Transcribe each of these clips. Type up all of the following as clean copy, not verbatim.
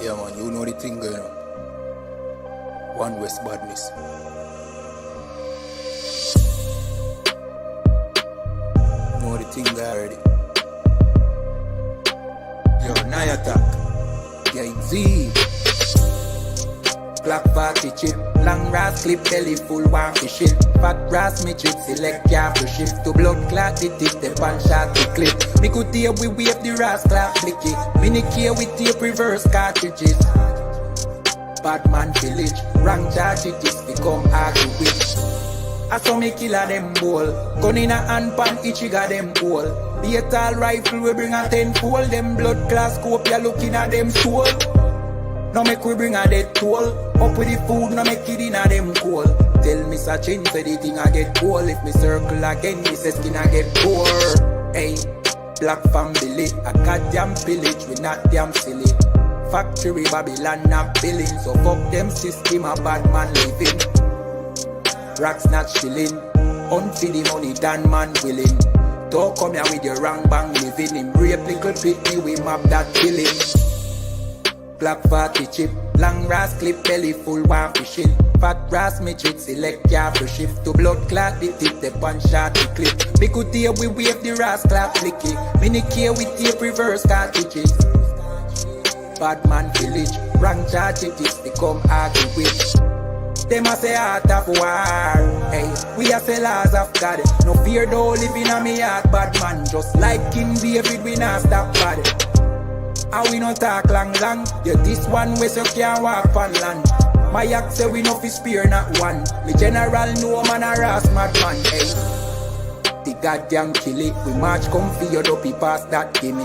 Yeah man, you know the thing going on. One West badness. Know the thing already. Yo, night attack. Yeah, Z. Black party chip, long brass clip, belly full, one for shit. Fat brass midget, select ya for shift to blood clot, the tip, the pan shot, the clip. Me could hear we wave the ras clap, flicky. Mini care with tape reverse cartridges. Batman village, rank charges, become argue with. I saw me killer them ball. Gun in a hand pan, each got them ball. Be a tall rifle, we bring a 10-fold. Them blood class scope, ya looking at them soul. Now make we bring a dead toll. Up with the food, now make it in a them cool. Tell me such thing, say the thing I get cool. If me circle again, me say skin I get poor. Hey, black family, a goddamn village, we not damn silly. Factory Babylon not billing, so fuck them system, a bad man living. Racks not chilling, unfeed the money, Dan man willing. Don't come here with your wrong bang living. Him rape little pitney, we map that killing. Black party chip, long brass clip, belly full, one for shit. Fat brass midget, select ya for shift to blood clot, the tip, the punch shot, the clip. Me could hear we wave the ras clap, flicky. Mini care with tape reverse cartridges. Badman village, rank charges, become argue with. Them a say heart of war, hey, we a say laws of God. No fear though living on me heart, bad man. Just like King David, we not stop bad. And we no talk long. Yeah, this one way so can't walk on land. My act say we no fi spear not one. Me general no man a ras madman, hey. The goddamn kill it, we march come for your dopey past that gimme.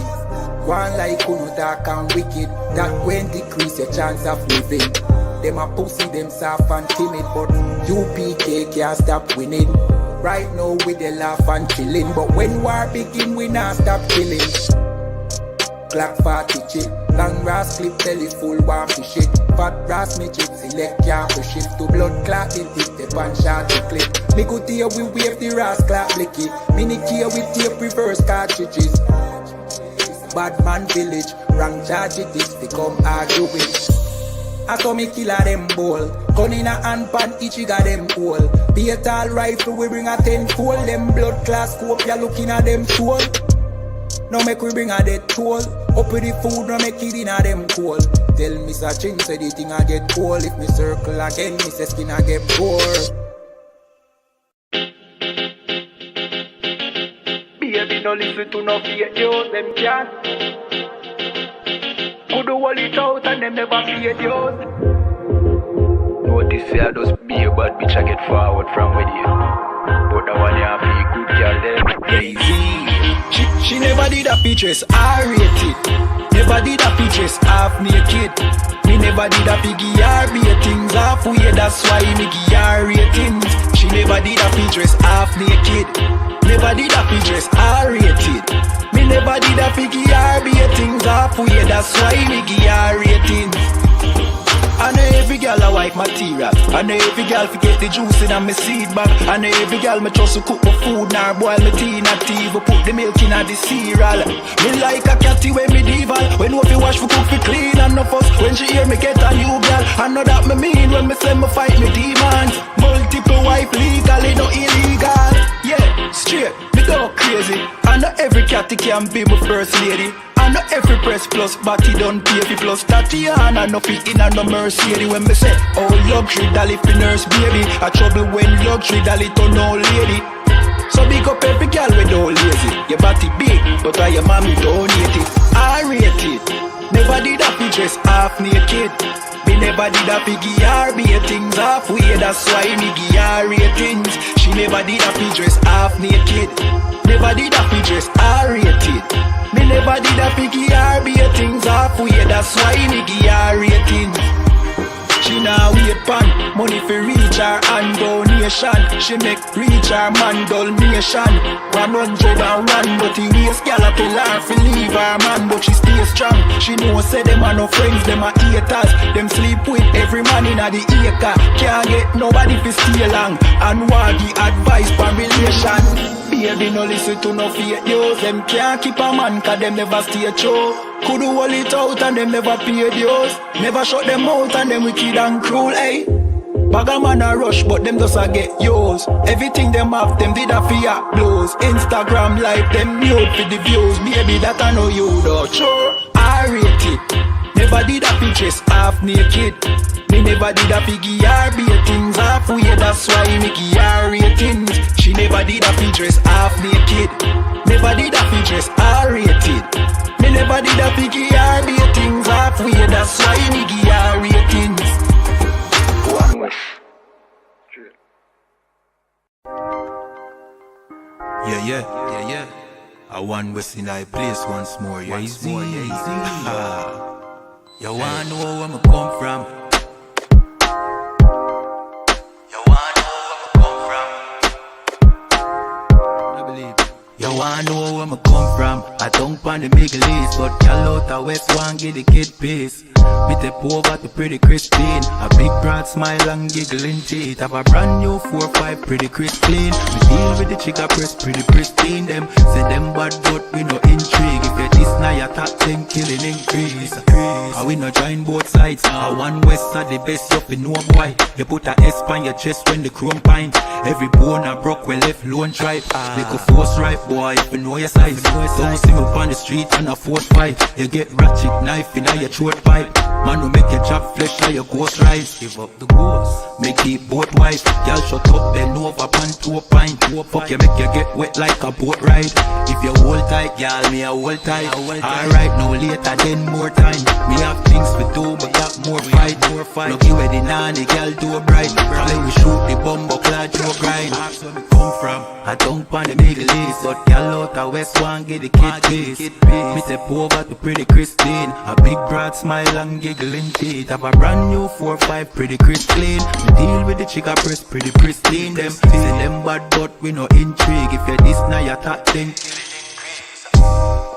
One like who no dark and wicked, that when decrease your chance of living. Them a pussy, them soft and timid, but UPK can't stop winning. Right now we dey laugh and chilling, but when war begin we not stop killing. Black party chip, long brass clip, belly full, one for shit. Fat brass midget, select ya for shift to blood clot, the tip, the pan shot, the clip. Me could hear we wave the ras clap, blicky. Mini care with tape reverse cartridges. Badman village, rank charges, become argue with. I saw me killer them ball. Gun in a hand pan, each got them cool. Be a tall rifle, we bring a 10-fold. Them blood class scope, ya looking at them soul. Now make we bring a dead toll. Up with the food, now make it in a them cool. Tell me such thing, say the thing I get cool. If me circle again, me say skin I get poor. Baby, no listen to no fake news, them can't. Could do all it out and them never fake news. Notice I just be a bad bitch, I get forward from with you. But the one you have be good girl them. Lazy. She never did a pictures, I rate it. Never did a pictures, half naked. Me never did a piggy ratings halfway, that's why me give her ratings. She never did a pictures, half naked. Never did a pictures, I rated. Me never did a piggy ratings halfway, that's why me give her ratings. I know every girl a wife material. I know every girl forget the juice in a me seed bag. I know every girl me trust to cook my food, nor boil my tea, not tea, but put the milk in a the cereal. Me like a catty when medieval. When no fi wash for cook fi clean and no fuss. When she hear me get a new girl, I know that me mean when me say me fight me demons. Multiple wife legally, no illegal. Yeah, straight, me go crazy. I know every catty can be my first lady. I know every press plus, but he don't pay for plus. Tatiana, no fit in and no Mercedes. When me say, oh luxury dolly fi nurse baby. A trouble when luxury dolly turn old lady. So big up every girl with old lazy. Your body big, but I your mommy donate it. I rate it. Never did a fi dress half naked. Me never did a fi give her ratings halfway, that's why me give her ratings. She never did a fi dress half naked. Never did a fi dress I rated. Me never did a fi give her ratings halfway, that's why me give her ratings. She now wait pan, money for reach her and donation. She make reach her man donation. 101, but he waste gal a tell her fi leave her man, but she stay strong. She know say them are no friends, them are haters. Them sleep with every man in a the acre. Can't get nobody fi stay long, and want the advice for relation. Baby no listen to no fake news. Them can't keep a man cause them never stay true. Could do all it out and them never paid yours. Never shut them out and them wicked and cruel, eh? Bag a man a rush, but them just a get yours. Everything them have, them did a fear blows. Instagram live, them nude for the views. Maybe that I know you though. Sure, I rate it. Never did a pictures half naked. Me never did a piggy things halfway. That's why me give her ratings. She never did a pictures half naked. Never did a pictures R-rated. Me never did a piggy things halfway. That's why me give her ratings. Yeah. I want West in I place once more. Yeah, easy. You wanna know where I come from? You wanna know where I come from? I believe. You wanna know where I come from? I don't pan the Middle East, but y'all out the West one get the kid peace. Me tip over to pretty Christine. A big broad smile and giggling teeth. Have a brand new 4-5 pretty crisp clean. We deal with the chica press pretty pristine. Them say them bad but we no intrigue. If you this now your top 10 killing increase. And we no join both sides. One West are the best you fi know boy. You put a S on your chest when the chrome pint. Every bone a broke we left lone tribe. Make a force right boy if you know your size. Don't see me on the street and a force fight. You get ratchet knife in your throat pipe. Man who make your chop flesh like your ghost rise. Give up the ghost. Make it both wife. Y'all shut up, bend over, pan to a pint. Fuck you, make you get wet like a boat ride. If you hold tight, y'all, me a hold tight. Alright, no later, then more time. Me have things to do, but got more fight. Look you ready now, the girl do a bright. Then we shoot the bumbo clad to a grind. That's where we come from. I don't pan the Middle East, but y'all out the West one get the kid piece. Me step over to pretty Christine. A big broad smile and giggling teeth. Have a brand new 4-5 pretty crisp clean. We deal with the chica press pretty pristine. Them say them bad but we no intrigue. If you this now you top 10.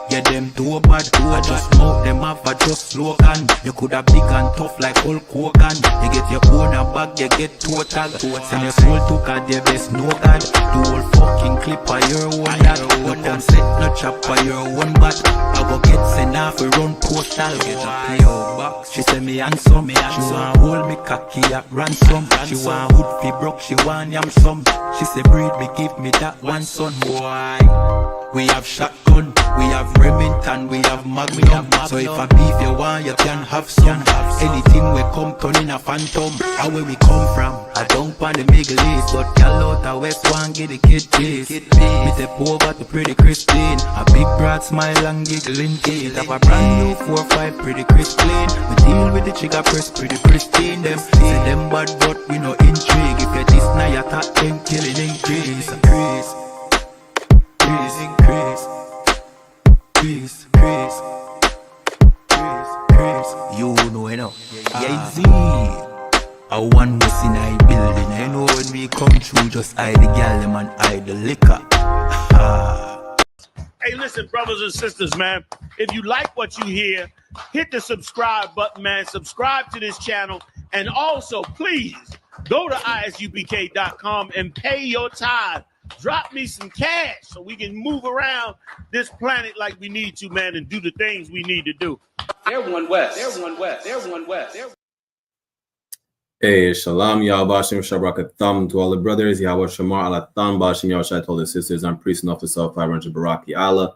Yeah, them do bad, I just smoke them off, I just slogan. You coulda big and tough like Hulk Hogan. You get your own a bag, you get total. Send your soul to God, the best no God. The whole fucking clip of your own that. But them set no chop for your own bat. I go get sent off a run postal. Get a PO box. She say me handsome, she want hold me cocky at ransom. She want hood fi broke, she want yam some. She say breed me, give me that one son. Boy, we have shotgun, we have Remington, we have Magnum. So if a beef you want, you can have some. Anything we come turn in a phantom. How where we come from? I don't pan the Middle East, but y'all out the West one get the kid piece. Me step over to pretty Christine. A big broad smile and giggling teeth. Have a brand new 4-5 pretty crisp clean. We deal with the chica press pretty pristine. Them say them bad but we no intrigue. If you this now you top 10 killing increase. Increase. You know, yeah, Z. I want what's in I building. I know when we come through, just hide the gal them and hide the liquor. Hey, listen, brothers and sisters, man. If you like what you hear, hit the subscribe button, man. Subscribe to this channel. And also, please, go to isupk.com and pay your tithe. Drop me some cash so we can move around this planet like we need to, man, and do the things we need to do. They're one West. Hey, Shalom, Yahbashim, Shabrakatham to all the brothers, Yahweh Shamar, Alatham, Bashim, Yahshai, to all the sisters. I'm priest and officer of 500 Baraki Allah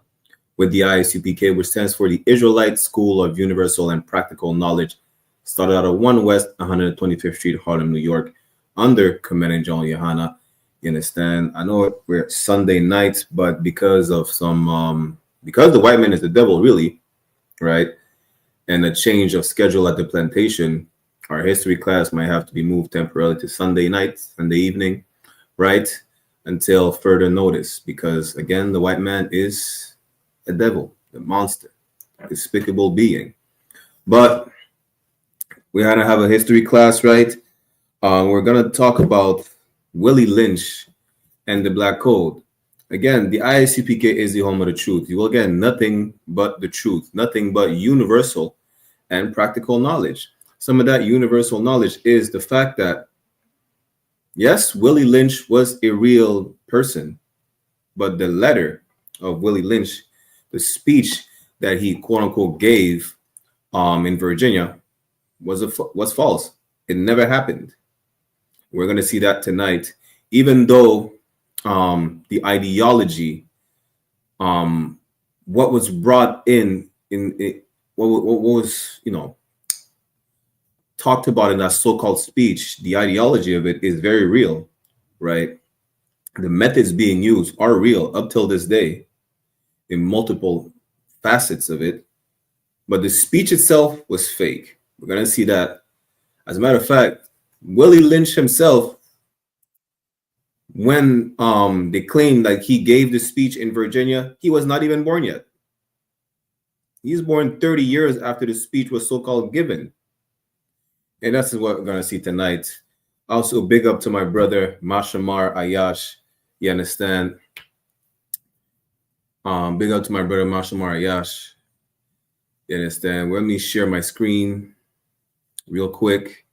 with the I.S.U.P.K, which stands for the Israelite School of Universal and Practical Knowledge. Started out of 1 West, 125th Street, Harlem, New York, under Commanding General YAHANNA. You understand? I know we're Sunday night, but because of because the white man is the devil, really, right? And a change of schedule at the plantation, our history class might have to be moved temporarily to Sunday night, Sunday evening, right? Until further notice, because again, the white man is the devil, the monster, despicable being. But we had to have a history class, right? We're gonna talk about Willie Lynch and the Black Code. Again, the I.S.U.P.K is the home of the truth. You will get nothing but the truth, nothing but universal and practical knowledge. Some of that universal knowledge is the fact that, yes, Willie Lynch was a real person, but the letter of Willie Lynch, the speech that he quote unquote gave in Virginia was false. It never happened. We're going to see that tonight, even though the ideology, what was brought what was, talked about in that so-called speech, the ideology of it is very real, right? The methods being used are real up till this day in multiple facets of it, but the speech itself was fake. We're going to see that. As a matter of fact, Willie Lynch himself, when they claimed that he gave the speech in Virginia, he was not even born yet. He's born 30 years after the speech was so-called given. And that's what we're going to see tonight. Also, big up to my brother, Mashamar Ayash. You understand? Big up to my brother, Mashamar Ayash. You understand? Let me share my screen real quick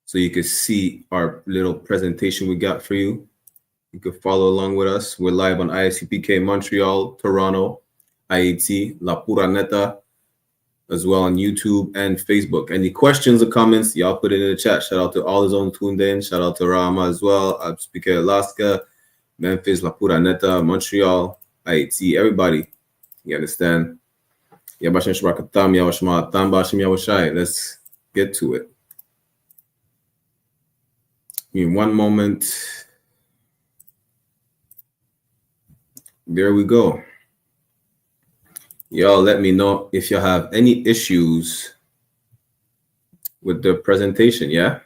so you can see our little presentation we got for you. You can follow along with us. We're live on I.S.U.P.K, Montreal, Toronto, IET, La Pura Neta, as well on YouTube and Facebook. Any questions or comments, y'all put it in the chat. Shout out to all the zone tuned in. Shout out to Rama as well. I.S.U.P.K, Alaska, Memphis, La Pura Neta, Montreal, IET, everybody. You understand? Let's get to it. Give me one moment. There we go. Y'all let me know if you have any issues with the presentation, yeah?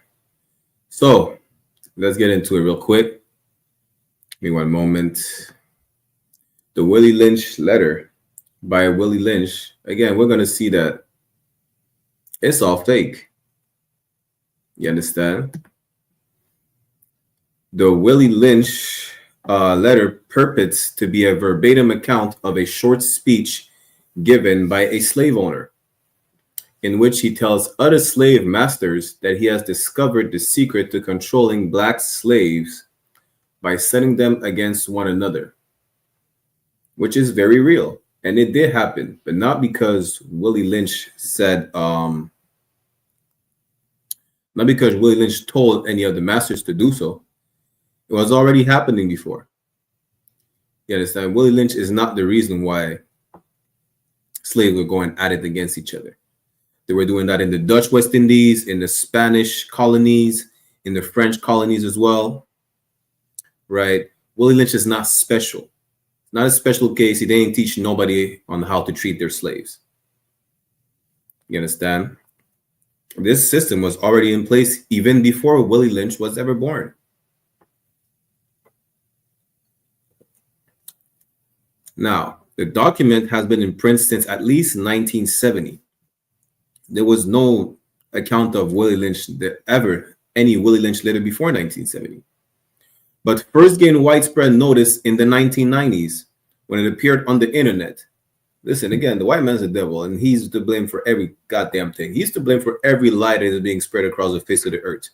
So let's get into it real quick. Give me one moment. The Willie Lynch letter by Willie Lynch. Again, we're going to see that it's all fake. You understand? The Willie Lynch letter purports to be a verbatim account of a short speech given by a slave owner, in which he tells other slave masters that he has discovered the secret to controlling black slaves by setting them against one another, which is very real. And it did happen, but not because Willie Lynch said, not because Willie Lynch told any of the masters to do so. It was already happening before. You understand? Willie Lynch is not the reason why slaves were going at it against each other. They were doing that in the Dutch West Indies, in the Spanish colonies, in the French colonies as well, right? Willie Lynch is not special. Not a special case. He didn't teach nobody on how to treat their slaves. You understand? This system was already in place even before Willie Lynch was ever born. Now, the document has been in print since at least 1970. There was no account of Willie Lynch, any Willie Lynch letter before 1970. But first gained widespread notice in the 1990s when it appeared on the internet. Listen, again, the white man's the devil, and he's to blame for every goddamn thing. He's to blame for every lie that is being spread across the face of the earth.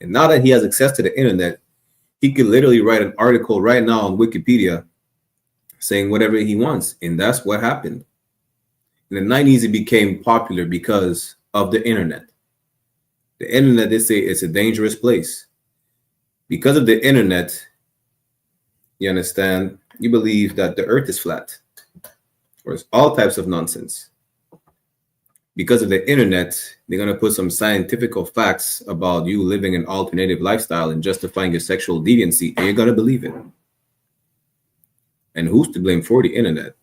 And now that he has access to the internet, he could literally write an article right now on Wikipedia saying whatever he wants. And that's what happened. In the 90s, it became popular because of the internet. The internet, they say it's a dangerous place. Because of the internet, you understand, you believe that the earth is flat. Or it's all types of nonsense. Because of the internet, they're going to put some scientific facts about you living an alternative lifestyle and justifying your sexual deviancy, and you're going to believe it. And who's to blame for the internet?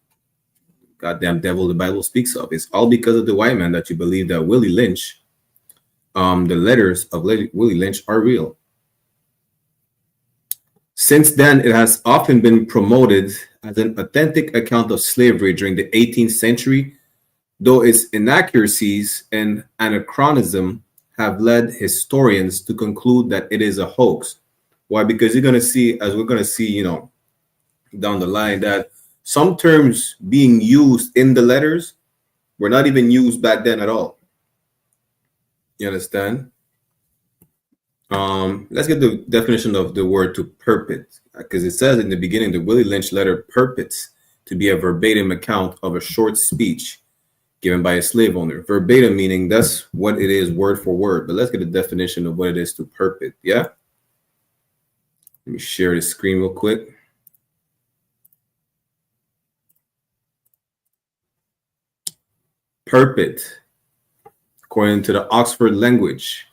Goddamn devil the Bible speaks of. It's all because of the white man that you believe that Willie Lynch, the letters of Willie Lynch are real. Since then, it has often been promoted as an authentic account of slavery during the 18th century, though its inaccuracies and anachronism have led historians to conclude that it is a hoax. Why? Because you're going to see, as we're going to see, down the line, that some terms being used in the letters were not even used back then at all. You understand? Let's get the definition of the word to purport, because it says in the beginning, the Willie Lynch letter purports to be a verbatim account of a short speech given by a slave owner. Verbatim meaning that's what it is word for word. But let's get a definition of what it is to perpet. Yeah. Let me share the screen real quick. Perpet, according to the Oxford language,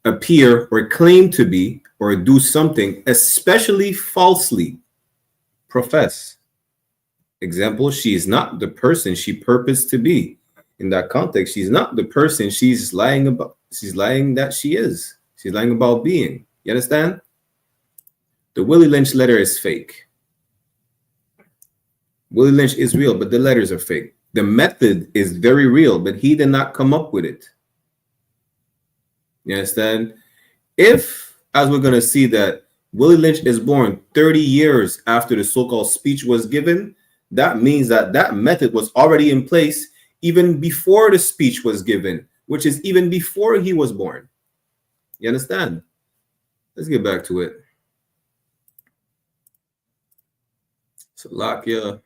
appear or claim to be or do something, especially falsely profess. Example, she is not the person she purports to be. In that context, she's not the person she's lying about. She's lying that she is. She's lying about being. You understand? The Willie Lynch letter is fake. Willie Lynch is real, but the letters are fake. The method is very real, but he did not come up with it. You understand? If, as we're going to see, that Willie Lynch is born 30 years after the so-called speech was given, that means that that method was already in place even before the speech was given, which is even before he was born. You understand? Let's get back to it. Salakia.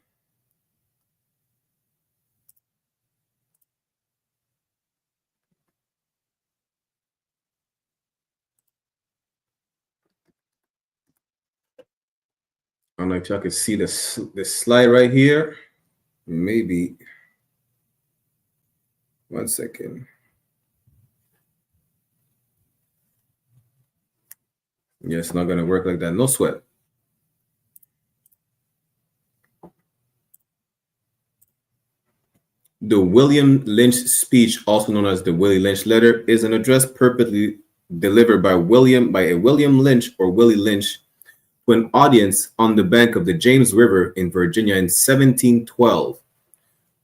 I don't know if y'all can see this slide right here. Maybe. One second. Yeah, it's not going to work like that. No sweat. The William Lynch speech, also known as the Willie Lynch letter, is an address purportedly delivered by a William Lynch or Willie Lynch to an audience on the bank of the James River in Virginia in 1712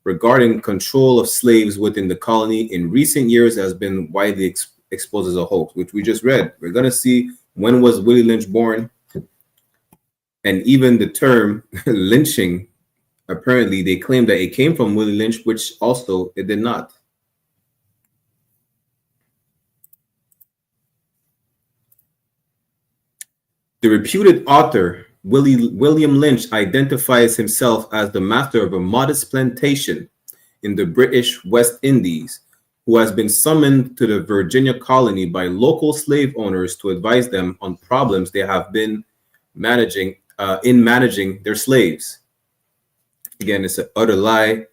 regarding control of slaves within the colony. In recent years has been widely exposed as a hoax, which we just read. We're going to see when was Willie Lynch born, and even the term lynching, apparently they claim that it came from Willie Lynch, which also it did not. The reputed author, William Lynch, identifies himself as the master of a modest plantation in the British West Indies, who has been summoned to the Virginia colony by local slave owners to advise them on problems they have been managing their slaves. Again, it's an utter lie.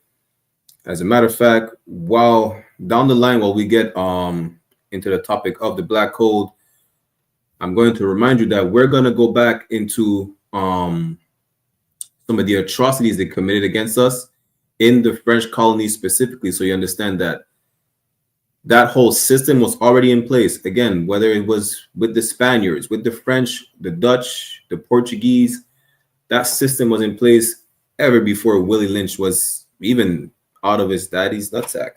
As a matter of fact, while down the line, while we get into the topic of the Black Code, I'm going to remind you that we're going to go back into some of the atrocities they committed against us in the French colonies specifically, so you understand that that whole system was already in place. Again, whether it was with the Spaniards, with the French, the Dutch, the Portuguese, that system was in place ever before Willie Lynch was even out of his daddy's nutsack.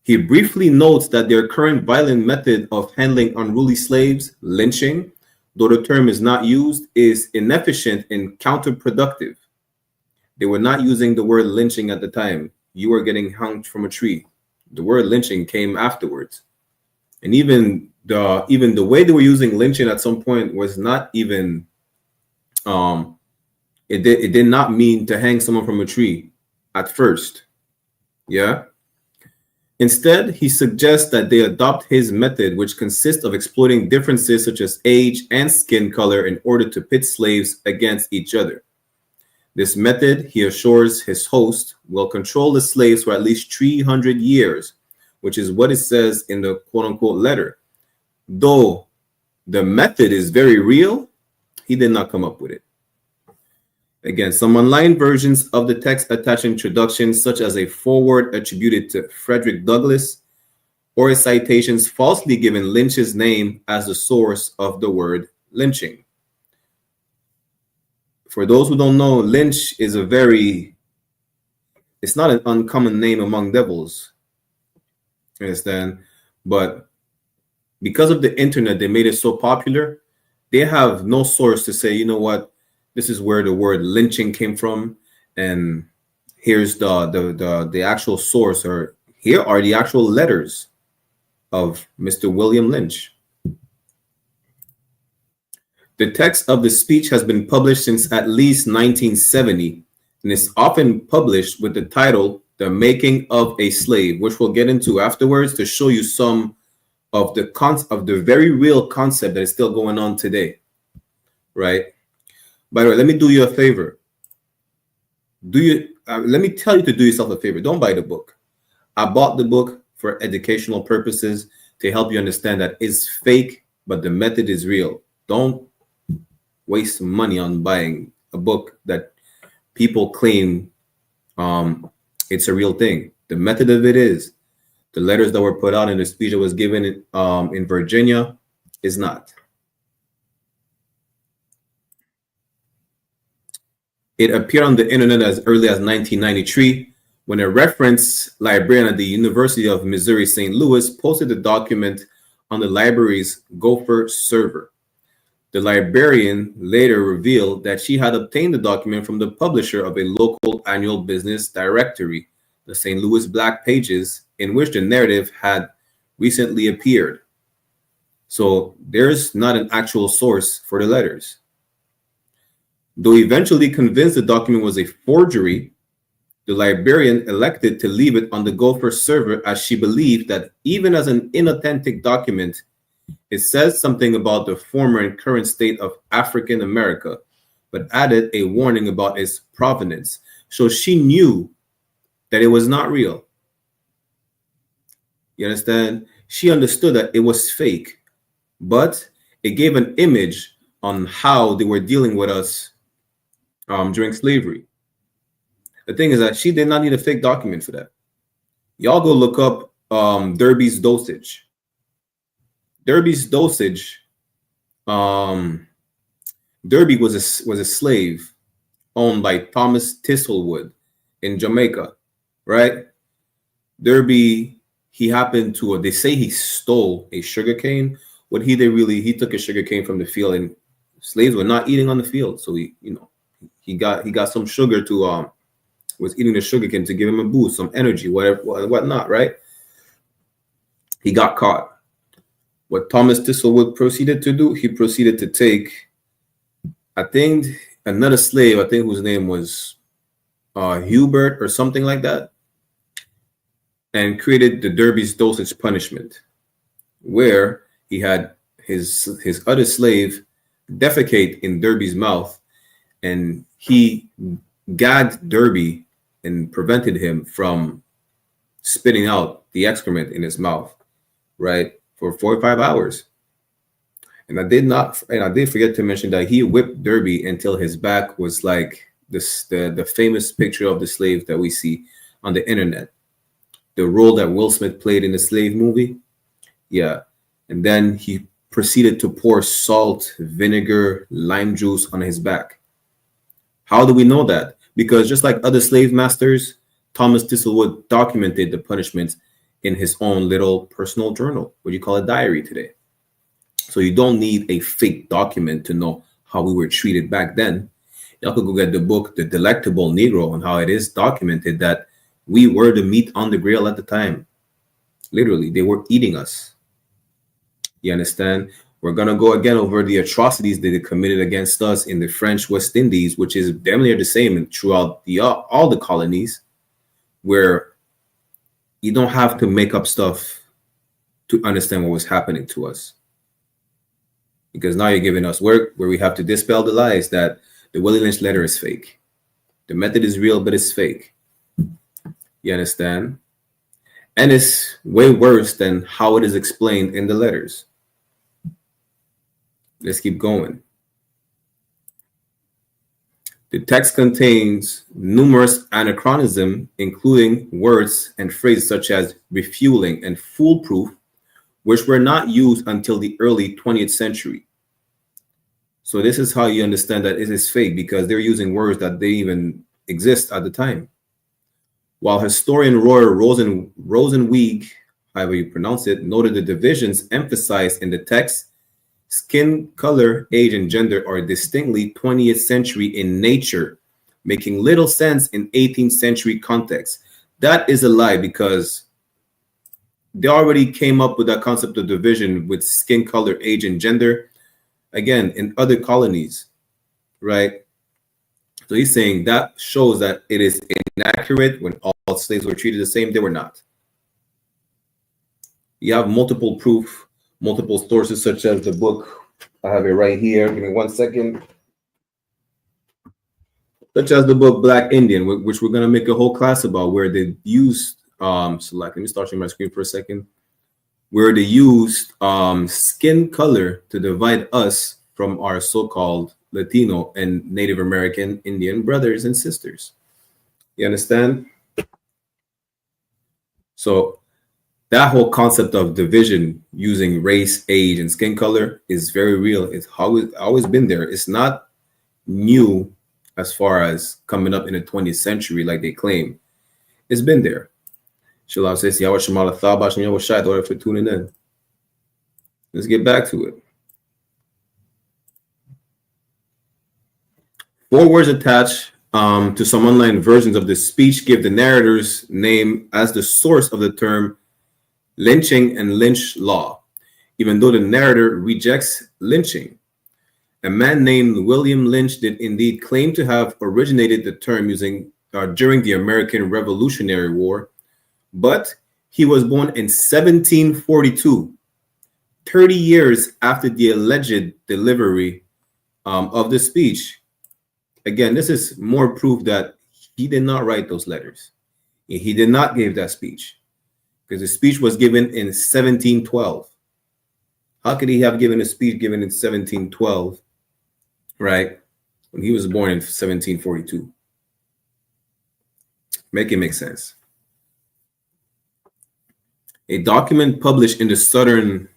He briefly notes that their current violent method of handling unruly slaves, lynching, though the term is not used, is inefficient and counterproductive. They were not using the word lynching at the time. You were getting hung from a tree. The word lynching came afterwards. And even the way they were using lynching at some point was not even it did not mean to hang someone from a tree at first. Yeah. Instead, he suggests that they adopt his method, which consists of exploiting differences such as age and skin color in order to pit slaves against each other. This method, he assures his host, will control the slaves for at least 300 years, which is what it says in the quote-unquote letter. Though the method is very real, he did not come up with it. Again, some online versions of the text attach introductions such as a foreword attributed to Frederick Douglass or citations falsely giving Lynch's name as the source of the word lynching. For those who don't know, Lynch is it's not an uncommon name among devils. You understand? But because of the internet, they made it so popular, they have no source to say, you know what, this is where the word lynching came from, and here's the actual source, or here are the actual letters of Mr. William Lynch. The text of the speech has been published since at least 1970 and is often published with the title The Making of a Slave, which we'll get into afterwards to show you some of the very real concept that is still going on today, right? By the way, let me do you a favor. Let me tell you to do yourself a favor. Don't buy the book. I bought the book for educational purposes to help you understand that it's fake, but the method is real. Don't waste money on buying a book that people claim it's a real thing. The method of it is the letters that were put out in the speech that was given in Virginia is not. It appeared on the internet as early as 1993 when a reference librarian at the University of Missouri St. Louis posted the document on the library's Gopher server. The librarian later revealed that she had obtained the document from the publisher of a local annual business directory, the St. Louis Black Pages, in which the narrative had recently appeared. So there's not an actual source for the letters. Though eventually convinced the document was a forgery, the librarian elected to leave it on the Gopher server as she believed that even as an inauthentic document, it says something about the former and current state of African America, but added a warning about its provenance. So she knew that it was not real. You understand? She understood that it was fake, but it gave an image on how they were dealing with us during slavery. The thing is that she did not need a fake document for that. Y'all go look up Derby's dosage. Derby's dosage. Derby was a slave owned by Thomas Thistlewood in Jamaica, right? Derby, he happened to, they say he stole a sugar cane. What he did really, he took a sugar cane from the field, and slaves were not eating on the field, so he got some sugar to was eating the sugar cane to give him a boost, some energy, whatnot, right? He got caught. What Thomas Thistlewood proceeded to do, he proceeded to take, I think, another slave, I think whose name was Hubert or something like that, and created the Derby's dosage punishment, where he had his other slave defecate in Derby's mouth, and he gagged Derby and prevented him from spitting out the excrement in his mouth, right, for 4 or 5 hours. And I did forget to mention that he whipped Derby until his back was like this, the famous picture of the slave that we see on the internet, the role that Will Smith played in the slave movie. Yeah. And then he proceeded to pour salt, vinegar, lime juice on his back. How do we know that? Because just like other slave masters, Thomas Thistlewood documented the punishments in his own little personal journal, what you call a diary today. So you don't need a fake document to know how we were treated back then. Y'all could go get the book, The Delectable Negro, and how it is documented that we were the meat on the grill at the time. Literally, they were eating us. You understand? We're going to go again over the atrocities that they committed against us in the French West Indies, which is damn near the same throughout all the colonies, where you don't have to make up stuff to understand what was happening to us. Because now you're giving us work where we have to dispel the lies that the Willie Lynch letter is fake. The method is real, but it's fake. You understand? And it's way worse than how it is explained in the letters. Let's keep going. The text contains numerous anachronisms, including words and phrases such as refueling and foolproof, which were not used until the early 20th century. So this is how you understand that it is fake, because they're using words that didn't even exist at the time. While historian Roy Rosenweig, however you pronounce it, noted the divisions emphasized in the text, skin color, age, and gender are distinctly 20th century in nature, making little sense in 18th century context. That is a lie, because they already came up with that concept of division with skin color, age, and gender again, in other colonies, right? So he's saying that shows that it is inaccurate when all slaves were treated the same. They were not. You have multiple proof, multiple sources, such as the book. I have it right here. Give me 1 second. Such as the book Black Indian, which we're going to make a whole class about, where they used, let me start sharing my screen for a second, where they used skin color to divide us from our so-called Latino and Native American Indian brothers and sisters. You understand? So that whole concept of division using race, age, and skin color is very real. It's always been there. It's not new as far as coming up in the 20th century like they claim. It's been there. Shalom says, for tuning in. Let's get back to it. 4 words attached to some online versions of the speech give the narrator's name as the source of the term lynching and lynch law, even though the narrator rejects lynching. A man named William Lynch did indeed claim to have originated the term during the American Revolutionary War, but he was born in 1742, 30 years after the alleged delivery of the speech. Again, this is more proof that he did not write those letters. He did not give that speech, because the speech was given in 1712. How could he have given a speech given in 1712, right, when he was born in 1742? Make it make sense. A document published in the Southern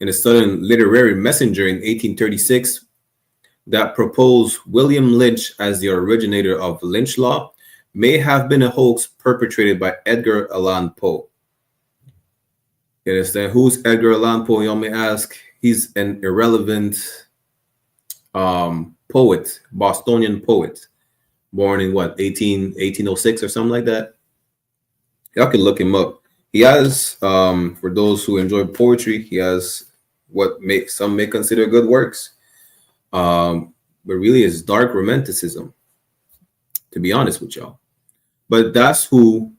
Literary Messenger in 1836 that proposed William Lynch as the originator of lynch law may have been a hoax perpetrated by Edgar Allan Poe. You understand? Who's Edgar Allan Poe? Y'all may ask. He's an irrelevant poet, Bostonian poet, born in 1806 or something like that. Y'all can look him up. He has, for those who enjoy poetry, he has what some may consider good works. But really it's dark romanticism, to be honest with y'all. But that's who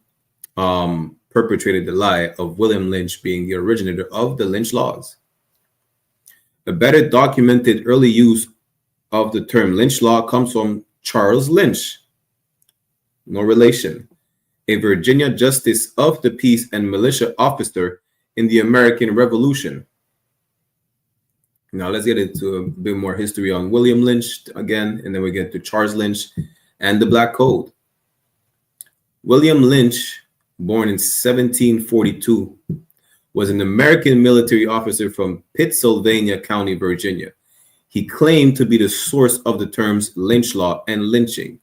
perpetrated the lie of William Lynch being the originator of the lynch laws. A better documented early use of the term lynch law comes from Charles Lynch, no relation, a Virginia justice of the peace and militia officer in the American Revolution. Now let's get into a bit more history on William Lynch again, and then we get to Charles Lynch and the Black Code. William Lynch, born in 1742, was an American military officer from Pittsylvania County, Virginia. He claimed to be the source of the terms lynch law and lynching.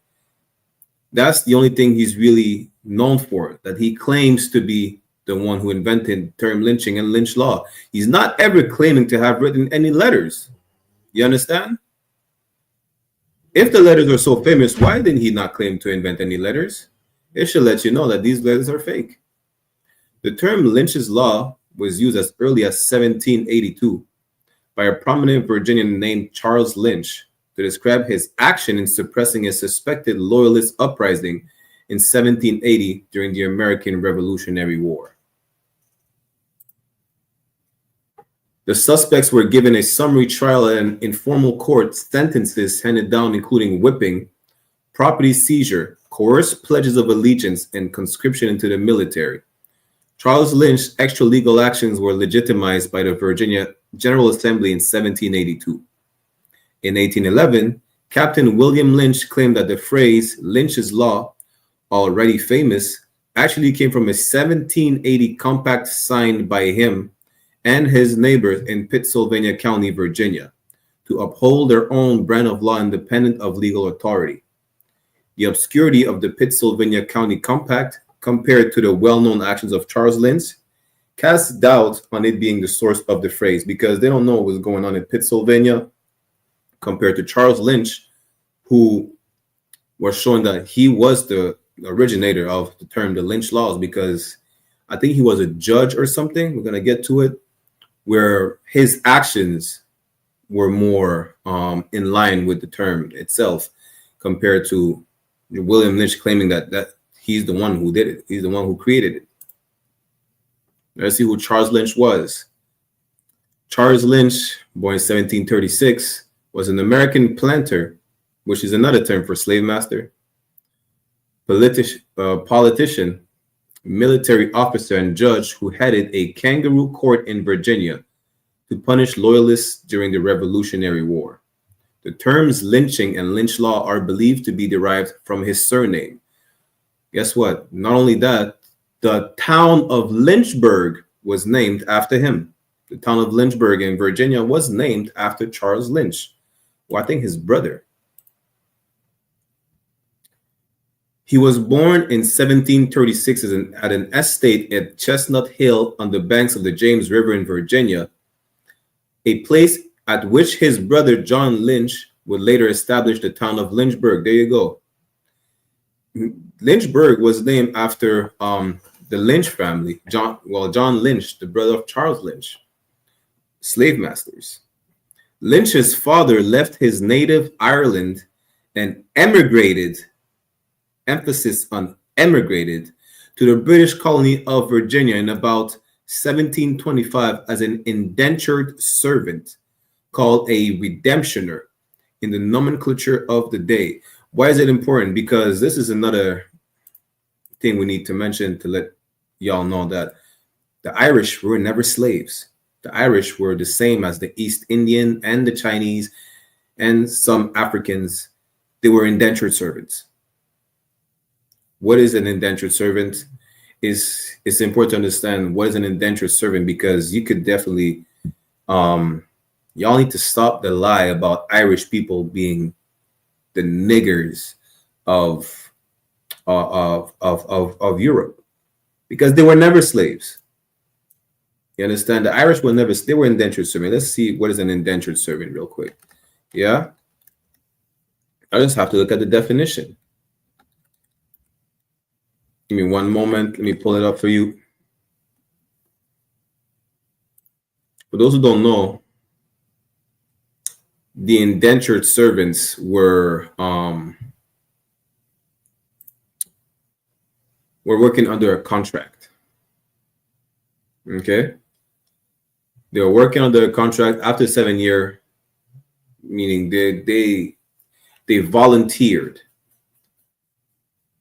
That's the only thing he's really known for, that he claims to be the one who invented the term lynching and lynch law. He's not ever claiming to have written any letters. You understand? If the letters are so famous, why didn't he not claim to invent any letters? It should let you know that these letters are fake. The term Lynch's law was used as early as 1782 by a prominent Virginian named Charles Lynch to describe his action in suppressing a suspected loyalist uprising in 1780 during the American Revolutionary War. The suspects were given a summary trial and informal court sentences handed down, including whipping, property seizure, coerced pledges of allegiance, and conscription into the military. Charles Lynch's extra-legal actions were legitimized by the Virginia General Assembly in 1782. In 1811, Captain William Lynch claimed that the phrase Lynch's Law, already famous, actually came from a 1780 compact signed by him and his neighbors in Pittsylvania County, Virginia, to uphold their own brand of law independent of legal authority. The obscurity of the Pittsylvania County Compact, compared to the well-known actions of Charles Lynch, casts doubt on it being the source of the phrase, because they don't know what was going on in Pennsylvania compared to Charles Lynch, who was showing that he was the originator of the term the lynch laws, because I think he was a judge or something. We're going to get to it. where his actions were more in line with the term itself, compared to William Lynch claiming that he's the one who did it. He's the one who created it. Let's see who Charles Lynch was. Charles Lynch, born in 1736, was an American planter, which is another term for slave master, politician, military officer, and judge who headed a kangaroo court in Virginia to punish loyalists during the Revolutionary War. The terms lynching and lynch law are believed to be derived from his surname. Guess what? Not only that, the town of Lynchburg was named after him. The town of Lynchburg in Virginia was named after Charles Lynch. Well, I think his brother. He was born in 1736 at an estate at Chestnut Hill on the banks of the James River in Virginia, a place at which his brother John Lynch would later establish the town of Lynchburg. There you go. Lynchburg was named after the Lynch family. John Lynch, the brother of Charles Lynch, slave masters. Lynch's father left his native Ireland and emigrated, emphasis on emigrated, to the British colony of Virginia in about 1725 as an indentured servant called a redemptioner in the nomenclature of the day. Why is it important? Because this is another thing we need to mention to let y'all know that the Irish were never slaves. The Irish were the same as the East Indian and the Chinese and some Africans. They were indentured servants. What is an indentured servant? It's important to understand what is an indentured servant, because you could definitely y'all need to stop the lie about Irish people being the niggers of Europe, because they were never slaves. You understand? The Irish were never, they were indentured servant. Let's see what is an indentured servant real quick. Yeah. I just have to look at the definition. Give me one moment. Let me pull it up for you. For those who don't know, the indentured servants were working under a contract. Okay, they were working under a contract after 7 years, meaning they volunteered.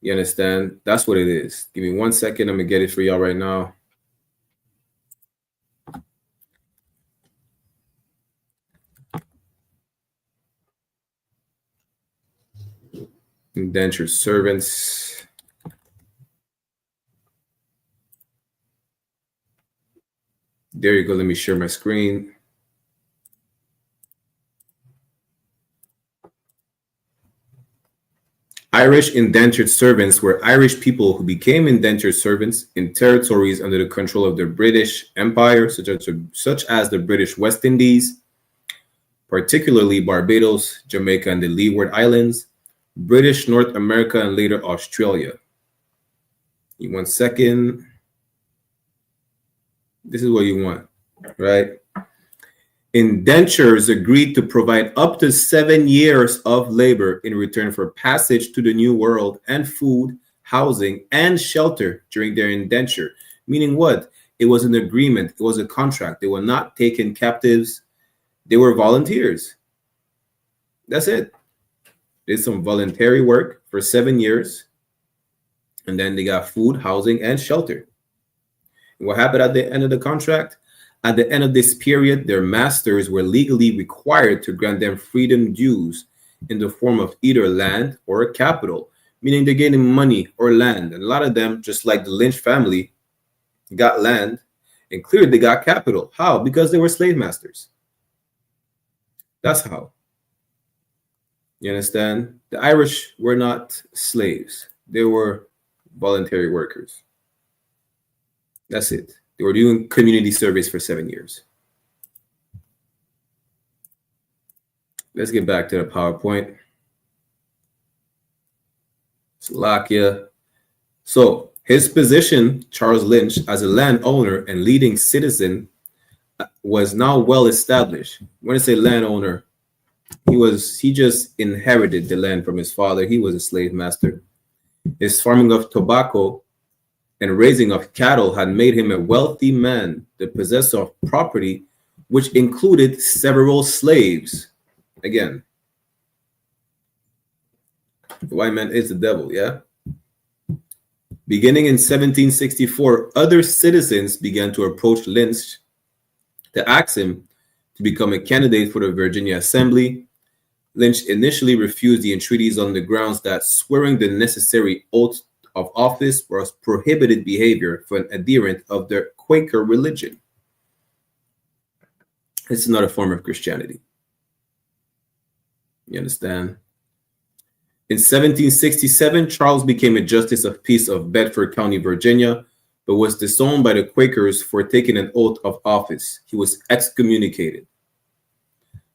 You understand? That's what it is. Give me 1 second. I'm gonna get it for y'all right now. Indentured servants. There you go. Let me share my screen. Irish indentured servants were Irish people who became indentured servants in territories under the control of the British Empire, such as the British West Indies, particularly Barbados, Jamaica, and the Leeward Islands, British North America, and later Australia. Give me 1 second. This is what you want, right? Indentures agreed to provide up to 7 years of labor in return for passage to the New World and food, housing, and shelter during their indenture. Meaning what? It was an agreement. It was a contract. They were not taken captives. They were volunteers. That's it. Did some voluntary work for 7 years, and then they got food, housing, and shelter. And what happened at the end of the contract? At the end of this period, their masters were legally required to grant them freedom dues in the form of either land or a capital, meaning they're getting money or land. And a lot of them, just like the Lynch family, got land, and clearly they got capital. How? Because they were slave masters. That's how. You understand? The Irish were not slaves. They were voluntary workers. That's it. They were doing community service for 7 years. Let's get back to the PowerPoint. Slovakia. So his position, Charles Lynch, as a landowner and leading citizen was now well established. When I say landowner, he just inherited the land from his father. He was a slave master. His farming of tobacco and raising of cattle had made him a wealthy man, the possessor of property, which included several slaves. Again, the white man is the devil, yeah? Beginning in 1764, other citizens began to approach Lynch to ask him to become a candidate for the Virginia Assembly. Lynch initially refused the entreaties on the grounds that swearing the necessary oath of office was prohibited behavior for an adherent of the Quaker religion. It's another form of Christianity. You understand? In 1767, Charles became a justice of peace of Bedford County, Virginia, but was disowned by the Quakers for taking an oath of office. He was excommunicated,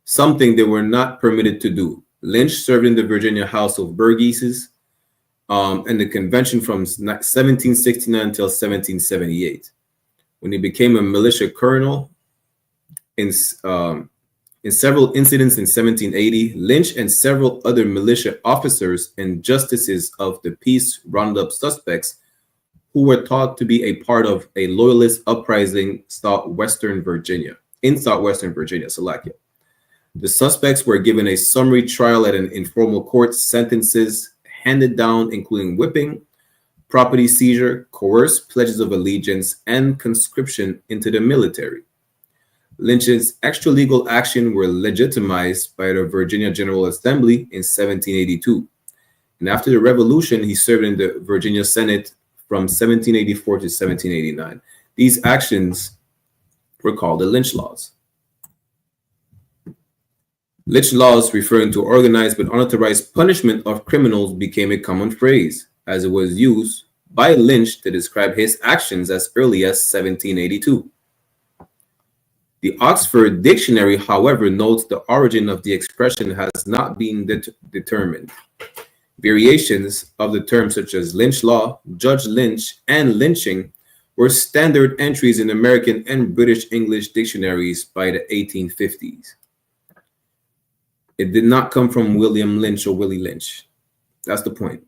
something they were not permitted to do. Lynch served in the Virginia House of Burgesses and the convention from 1769 until 1778. When he became a militia colonel in several incidents in 1780, Lynch and several other militia officers and justices of the peace rounded up suspects who were thought to be a part of a loyalist uprising in southwestern Virginia, Slovakia. The suspects were given a summary trial at an informal court, sentences handed down, including whipping, property seizure, coerced pledges of allegiance, and conscription into the military. Lynch's extra-legal action were legitimized by the Virginia General Assembly in 1782. And after the Revolution, he served in the Virginia Senate from 1784 to 1789. These actions were called the Lynch Laws. Lynch laws, referring to organized but unauthorized punishment of criminals, became a common phrase, as it was used by Lynch to describe his actions as early as 1782. The Oxford Dictionary, however, notes the origin of the expression has not been determined. Variations of the term such as Lynch law, Judge Lynch, and lynching were standard entries in American and British English dictionaries by the 1850s. It did not come from William Lynch or Willie Lynch. That's the point.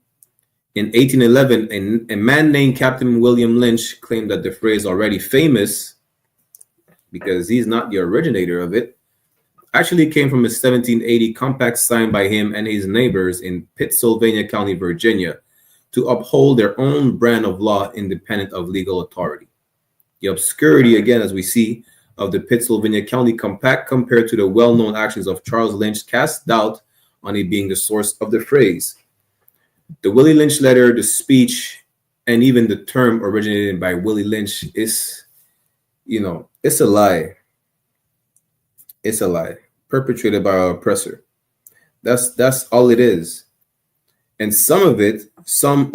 In 1811, a man named Captain William Lynch claimed that the phrase, already famous, because he's not the originator of it, actually came from a 1780 compact signed by him and his neighbors in Pittsylvania County, Virginia, to uphold their own brand of law independent of legal authority. The obscurity, again, as we see, of the Pittsylvania County Compact compared to the well-known actions of Charles Lynch cast doubt on it being the source of the phrase. The Willie Lynch letter, the speech, and even the term originated by Willie Lynch is, it's a lie. It's a lie perpetrated by our oppressor. That's all it is. And some of the some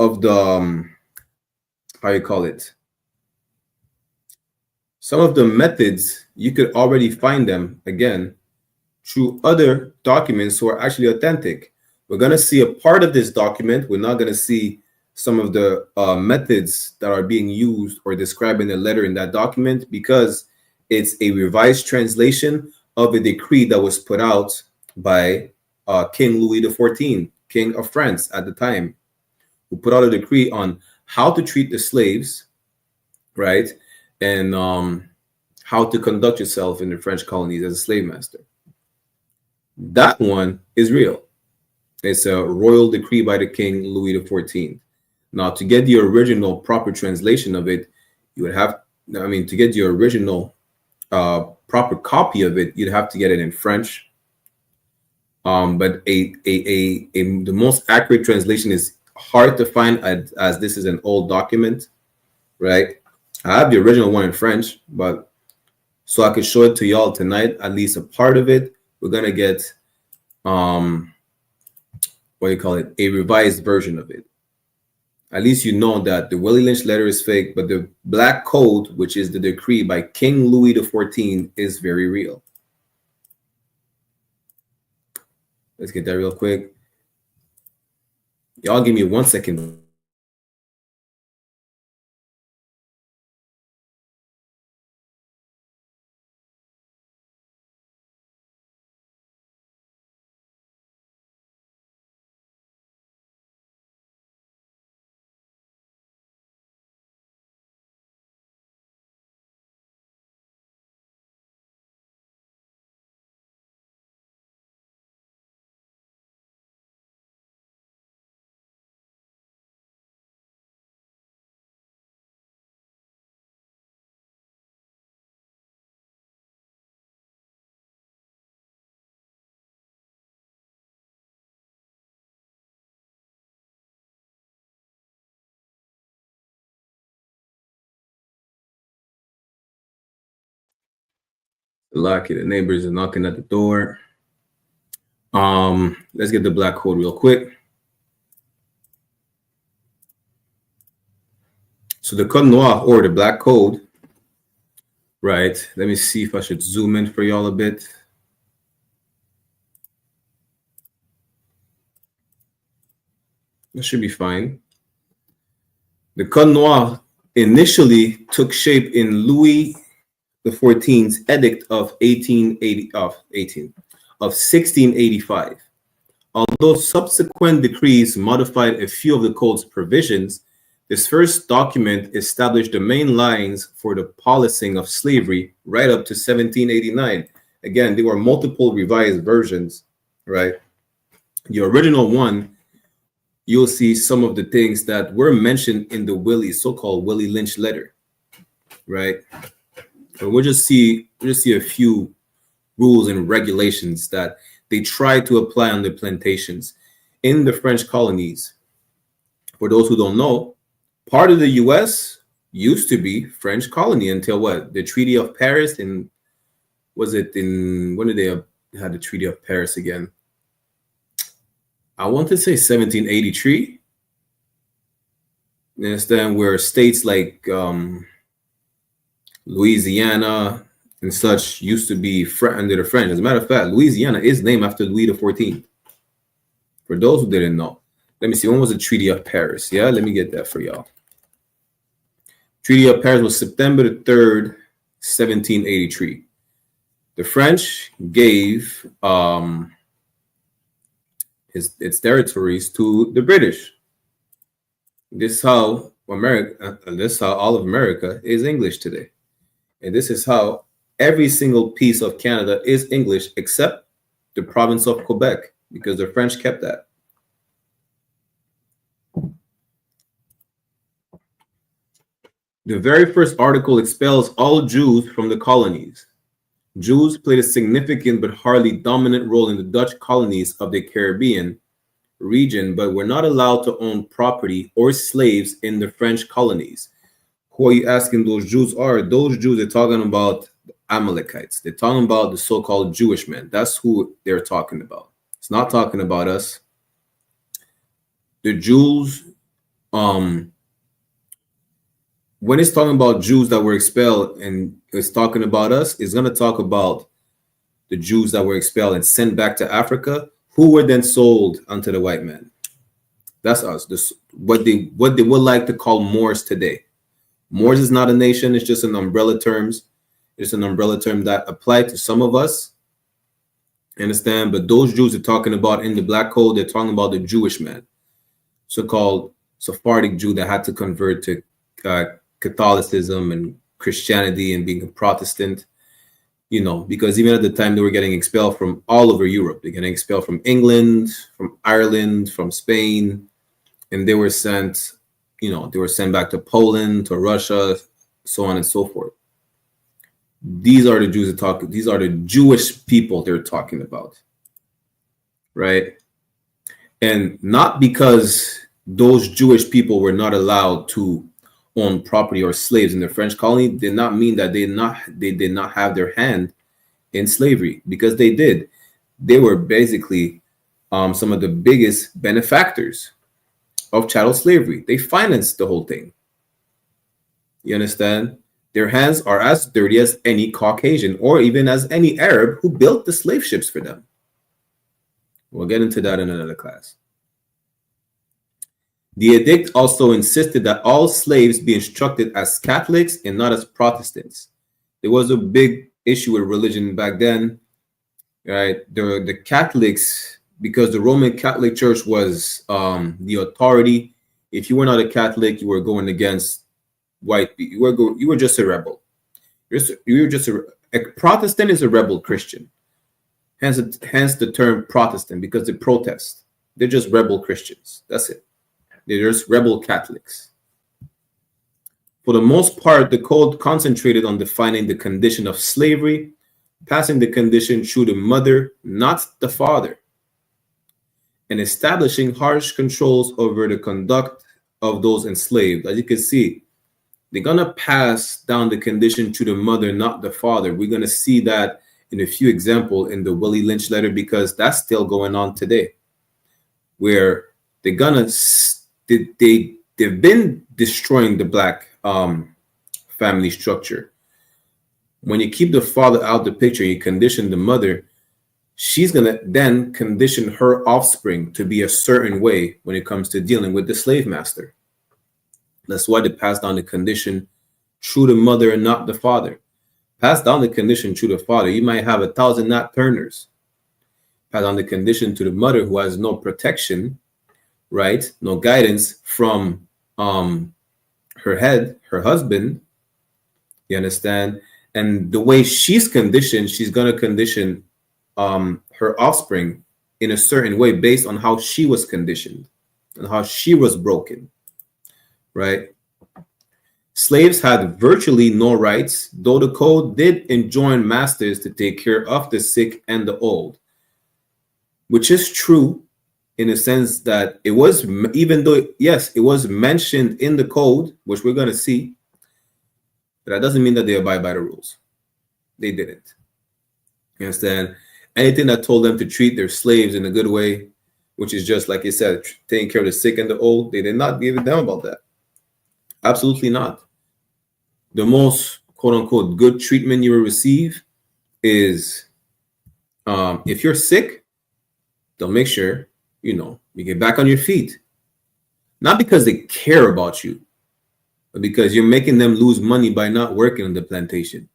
of the methods, you could already find them, again, through other documents who are actually authentic. We're going to see a part of this document. We're not going to see some of the methods that are being used or described in the letter in that document, because it's a revised translation of a decree that was put out by King Louis XIV, King of France at the time, who put out a decree on how to treat the slaves, right? And how to conduct yourself in the French colonies as a slave master. That one is real. It's a royal decree by the King Louis XIV. Now, to get the original proper translation of it, you would have, to get the original proper copy of it, you'd have to get it in French. But the most accurate translation is hard to find, as this is an old document, right? I have the original one in French, but so I could show it to y'all tonight, at least a part of it. We're gonna get a revised version of it. At least you know that the Willie Lynch letter is fake, but the Black Code, which is the decree by King Louis XIV, is very real. Let's get that real quick. Y'all give me 1 second. Lucky the neighbors are knocking at the door. Let's get the black code real quick. So the code noir, or the black code, right? Let me see if I should zoom in for y'all a bit. That should be fine. The code noir initially took shape in Louis XIV's edict of 1685. Although subsequent decrees modified a few of the code's provisions, this first document established the main lines for the policing of slavery right up to 1789. Again, there were multiple revised versions, right? The original one, you'll see some of the things that were mentioned in the Willie, so-called Willie Lynch letter, right? But we'll just see a few rules and regulations that they tried to apply on the plantations in the French colonies. For those who don't know, part of the U.S. used to be French colony until what? The Treaty of Paris when did they have the Treaty of Paris again? I want to say 1783. You understand, where states like Louisiana and such used to be under the French. As a matter of fact, Louisiana is named after Louis XIV. For those who didn't know. Let me see, when was the Treaty of Paris? Yeah, let me get that for y'all. Treaty of Paris was September the 3rd, 1783. The French gave its territories to the British. This is how all of America is English today. And this is how every single piece of Canada is English except the province of Quebec, because the French kept that. The very first article expels all Jews from the colonies. Jews played a significant but hardly dominant role in the Dutch colonies of the Caribbean region, but were not allowed to own property or slaves in the French colonies. Who are you asking those Jews are? Those Jews are talking about the Amalekites. They're talking about the so-called Jewish men. That's who they're talking about. It's not talking about us. The Jews, when it's talking about Jews that were expelled and it's talking about us, it's going to talk about the Jews that were expelled and sent back to Africa, who were then sold unto the white man. That's us. What they would like to call Moors today. Moors is not a nation. It's just an umbrella terms. It's an umbrella term that applied to some of us. Understand? But those Jews are talking about in the Black Code, they're talking about the Jewish man, so-called Sephardic Jew that had to convert to Catholicism and Christianity and being a Protestant, because even at the time they were getting expelled from all over Europe. They're getting expelled from England, from Ireland, from Spain, and they were sent back to Poland, to Russia, so on and so forth. These are the Jews that talk. These are the Jewish people they're talking about, right? And not because those Jewish people were not allowed to own property or slaves in the French colony did not mean that they did not have their hand in slavery, because they did. They were basically some of the biggest benefactors of chattel slavery. They financed the whole thing. You understand? Their hands are as dirty as any Caucasian or even as any Arab who built the slave ships for them. We'll get into that in another class. The edict also insisted that all slaves be instructed as Catholics and not as Protestants. There was a big issue with religion back then, right? The Catholics, because the Roman Catholic Church was the authority. If you were not a Catholic, you were going against white people. You were just a rebel. You were just a Protestant is a rebel Christian. Hence the term Protestant, because they protest. They're just rebel Christians. That's it. They're just rebel Catholics. For the most part, the code concentrated on defining the condition of slavery, passing the condition through the mother, not the father, and establishing harsh controls over the conduct of those enslaved. As you can see, they're going to pass down the condition to the mother, not the father. We're going to see that in a few examples in the Willie Lynch letter, because that's still going on today, where they've been destroying the black family structure. When you keep the father out of the picture, you condition the mother, she's going to then condition her offspring to be a certain way when it comes to dealing with the slave master. That's why they pass down the condition through the mother and not the father. Pass down the condition through the father. You might have 1,000 Nat Turners. Pass down the condition to the mother who has no protection, right? No guidance from her head, her husband. You understand? And the way she's conditioned, she's going to condition her offspring in a certain way based on how she was conditioned and how she was broken, right? Slaves had virtually no rights, though the code did enjoin masters to take care of the sick and the old, which is true in the sense that it was, even though, yes, it was mentioned in the code, which we're going to see, but that doesn't mean that they abide by the rules. They didn't. You understand? Anything that told them to treat their slaves in a good way, which is just, like I said, taking care of the sick and the old, they did not give a damn about that. Absolutely not. The most, quote unquote, good treatment you will receive is if you're sick, they'll make sure, you get back on your feet. Not because they care about you, but because you're making them lose money by not working on the plantation.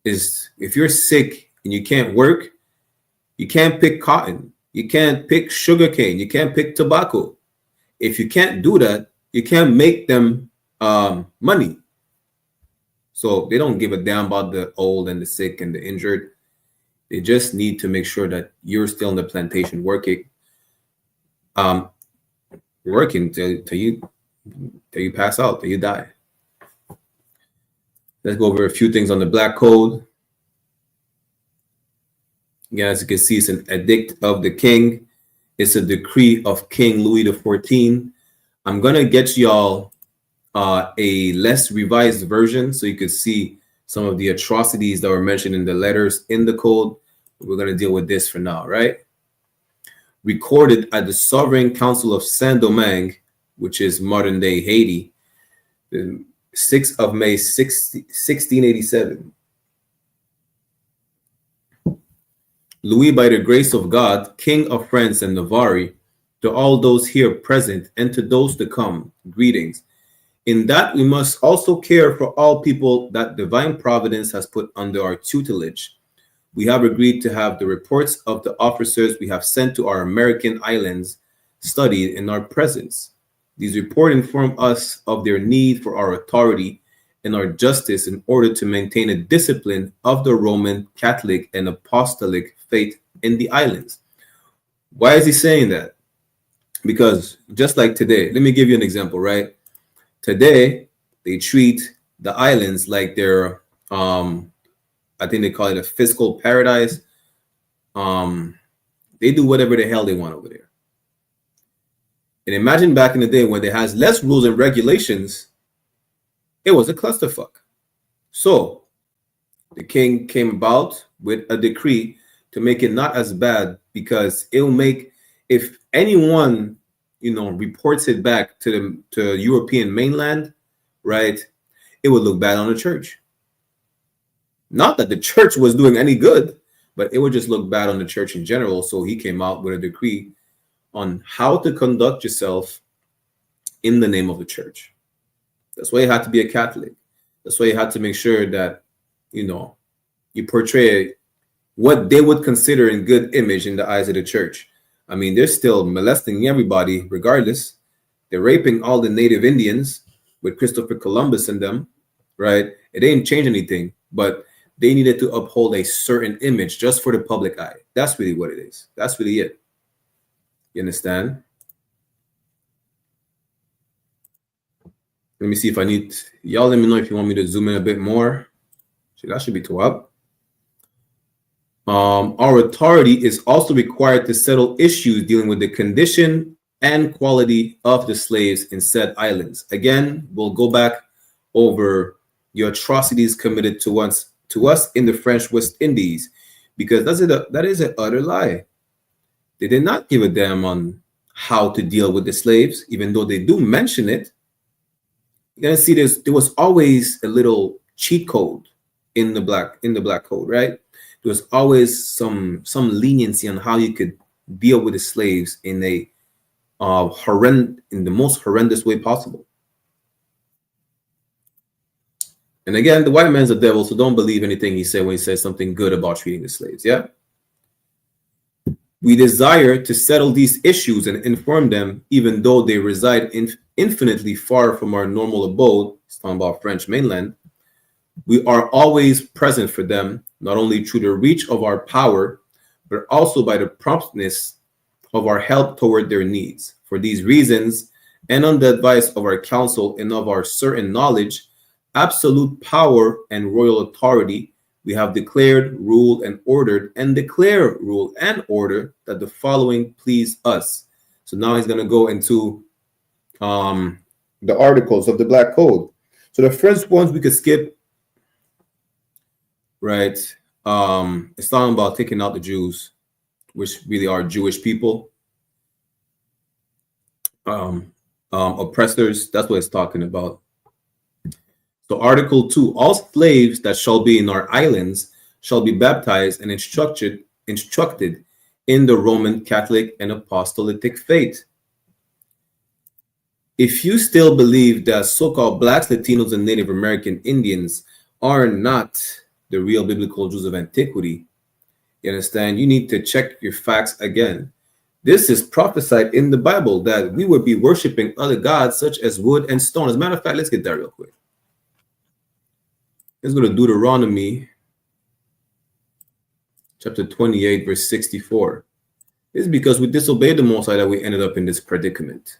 Is if you're sick and you can't work, you can't pick cotton, you can't pick sugarcane, you can't pick tobacco. If you can't do that, you can't make them money. So they don't give a damn about the old and the sick and the injured. They just need to make sure that you're still in the plantation working till you pass out, till you die. Let's go over a few things on the Black Code. Again, as you can see, it's an edict of the king. It's a decree of King Louis XIV. I'm going to get y'all a less revised version so you could see some of the atrocities that were mentioned in the letters in the code. We're going to deal with this for now, right? Recorded at the Sovereign Council of Saint-Domingue, which is modern-day Haiti, the 6th of May, 1687. Louis, by the grace of God, King of France and Navarre, to all those here present and to those to come, greetings. In that we must also care for all people that divine providence has put under our tutelage. We have agreed to have the reports of the officers we have sent to our American islands studied in our presence. These reports inform us of their need for our authority and our justice in order to maintain a discipline of the Roman Catholic and Apostolic faith in the islands. Why is he saying that? Because just like today, let me give you an example, right? Today, they treat the islands like they're, I think they call it a fiscal paradise. They do whatever the hell they want over there. And imagine back in the day when they has less rules and regulations, it was a clusterfuck. So the king came about with a decree to make it not as bad, because it'll make, if anyone reports it back to the European mainland, right, it would look bad on the church. Not that the church was doing any good, but it would just look bad on the church in general. So he came out with a decree on how to conduct yourself in the name of the church. That's why you had to be a Catholic. That's why you had to make sure that, you portray what they would consider in good image in the eyes of the church. I mean, they're still molesting everybody regardless. They're raping all the native Indians with Christopher Columbus and them, right? It didn't change anything, but they needed to uphold a certain image just for the public eye. That's really what it is. That's really it. You understand? Let me see if I need, y'all let me know if you want me to zoom in a bit more. So that should be two up. Our authority is also required to settle issues dealing with the condition and quality of the slaves in said islands. Again, we'll go back over your atrocities committed to us in the French West Indies. because that is an utter lie. They did not give a damn on how to deal with the slaves, even though they do mention it. You're gonna see there was always a little cheat code in the black code, right? There was always some leniency on how you could deal with the slaves in a in the most horrendous way possible. And again, the white man's a devil, so don't believe anything he said when he says something good about treating the slaves. Yeah. We desire to settle these issues and inform them, even though they reside infinitely far from our normal abode. He's talking about French mainland. We are always present for them, not only through the reach of our power, but also by the promptness of our help toward their needs. For these reasons, and on the advice of our council and of our certain knowledge, absolute power and royal authority, we have declared, ruled, and ordered, and declare, rule, and order that the following please us. So now he's going to go into the articles of the Black Code. So the first ones we could skip, right? It's talking about taking out the Jews, which really are Jewish people. Oppressors, that's what it's talking about. So Article 2, all slaves that shall be in our islands shall be baptized and instructed in the Roman Catholic and Apostolic faith. If you still believe that so-called Blacks, Latinos, and Native American Indians are not the real biblical Jews of antiquity, you understand, you need to check your facts again. This is prophesied in the Bible that we would be worshiping other gods such as wood and stone. As a matter of fact, let's get that real quick. Let's go to Deuteronomy chapter 28, verse 64. It's because we disobeyed the Most High that we ended up in this predicament.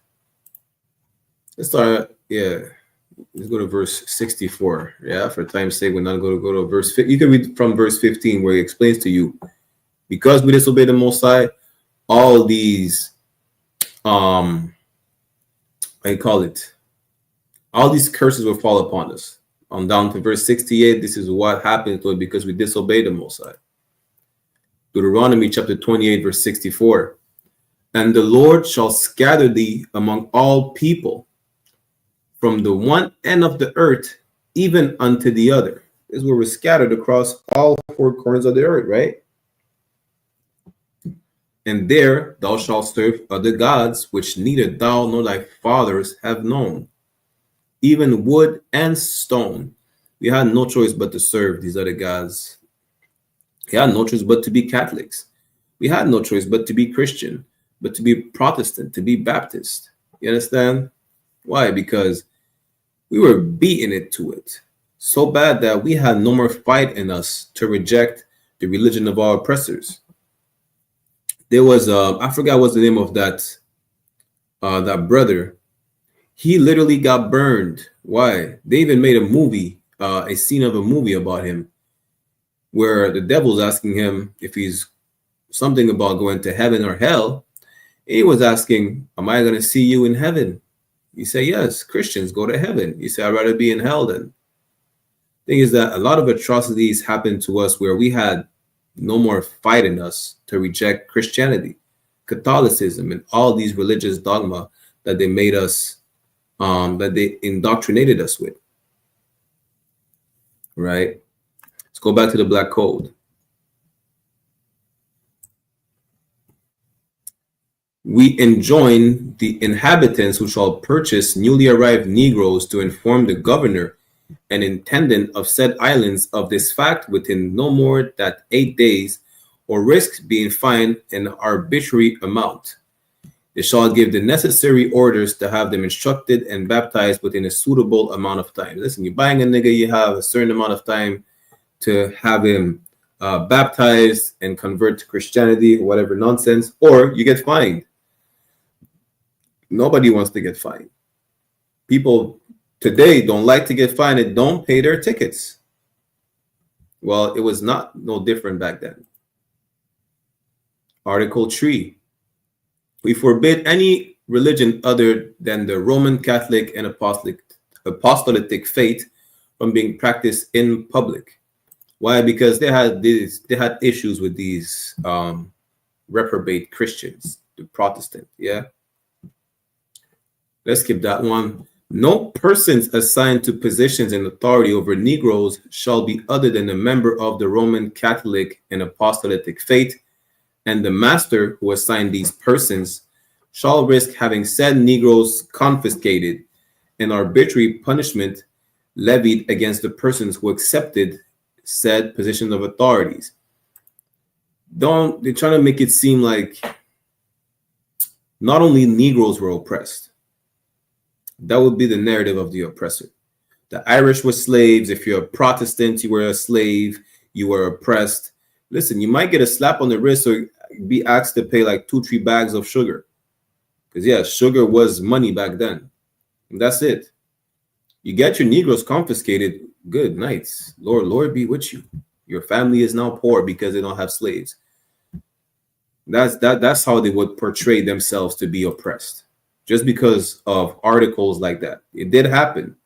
Let's start, let's go to verse 64. Yeah, for time's sake, we're not going to go to verse 15. You can read from verse 15 where he explains to you, because we disobeyed the Most High, all these, all these curses will fall upon us. On down to verse 68, this is what happened to it because we disobeyed the Most High. Deuteronomy chapter 28, verse 64. And the Lord shall scatter thee among all people, from the one end of the earth even unto the other. This is where we're scattered across all four corners of the earth, right? And there thou shalt serve other gods, which neither thou nor thy fathers have known, even wood and stone. We had no choice but to serve these other gods. We had no choice but to be Catholics. We had no choice but to be Christian, but to be Protestant, to be Baptist. You understand? Why? Because we were beating it to it so bad that we had no more fight in us to reject the religion of our oppressors. There was I forgot what's the name of that brother. He literally got burned. Why? They even made a movie, a scene of a movie about him, where the devil's asking him if he's something about going to heaven or hell. He was asking, am I going to see you in heaven? You say, yes, Christians go to heaven. You say, I'd rather be in hell then. Thing is that a lot of atrocities happened to us where we had no more fight in us to reject Christianity, Catholicism, and all these religious dogma that they made us, that they indoctrinated us with. Right? Let's go back to the Black Code. We enjoin the inhabitants who shall purchase newly arrived Negroes to inform the governor and intendant of said islands of this fact within no more than 8 days, or risk being fined an arbitrary amount. They shall give the necessary orders to have them instructed and baptized within a suitable amount of time. Listen, you're buying a nigga, you have a certain amount of time to have him baptized and convert to Christianity, whatever nonsense, or you get fined. Nobody wants to get fined. People today don't like to get fined and don't pay their tickets. Well, it was not no different back then. Article 3. We forbid any religion other than the Roman Catholic and Apostolic faith from being practiced in public. Why? Because they had issues with these reprobate Christians, the Protestant. Yeah. Let's skip that one. No persons assigned to positions in authority over Negroes shall be other than a member of the Roman Catholic and Apostolic faith, and the master who assigned these persons shall risk having said Negroes confiscated and arbitrary punishment levied against the persons who accepted said positions of authorities. They're trying to make it seem like not only Negroes were oppressed. That would be the narrative of the oppressor. The Irish were slaves. If you're a Protestant, you were a slave. You were oppressed. Listen, you might get a slap on the wrist or be asked to pay like 2-3 bags of sugar. Because, yeah, sugar was money back then. And that's it. You get your Negroes confiscated. Good nights. Lord be with you. Your family is now poor because they don't have slaves. That's how they would portray themselves to be oppressed. Just because of articles like that. It did happen.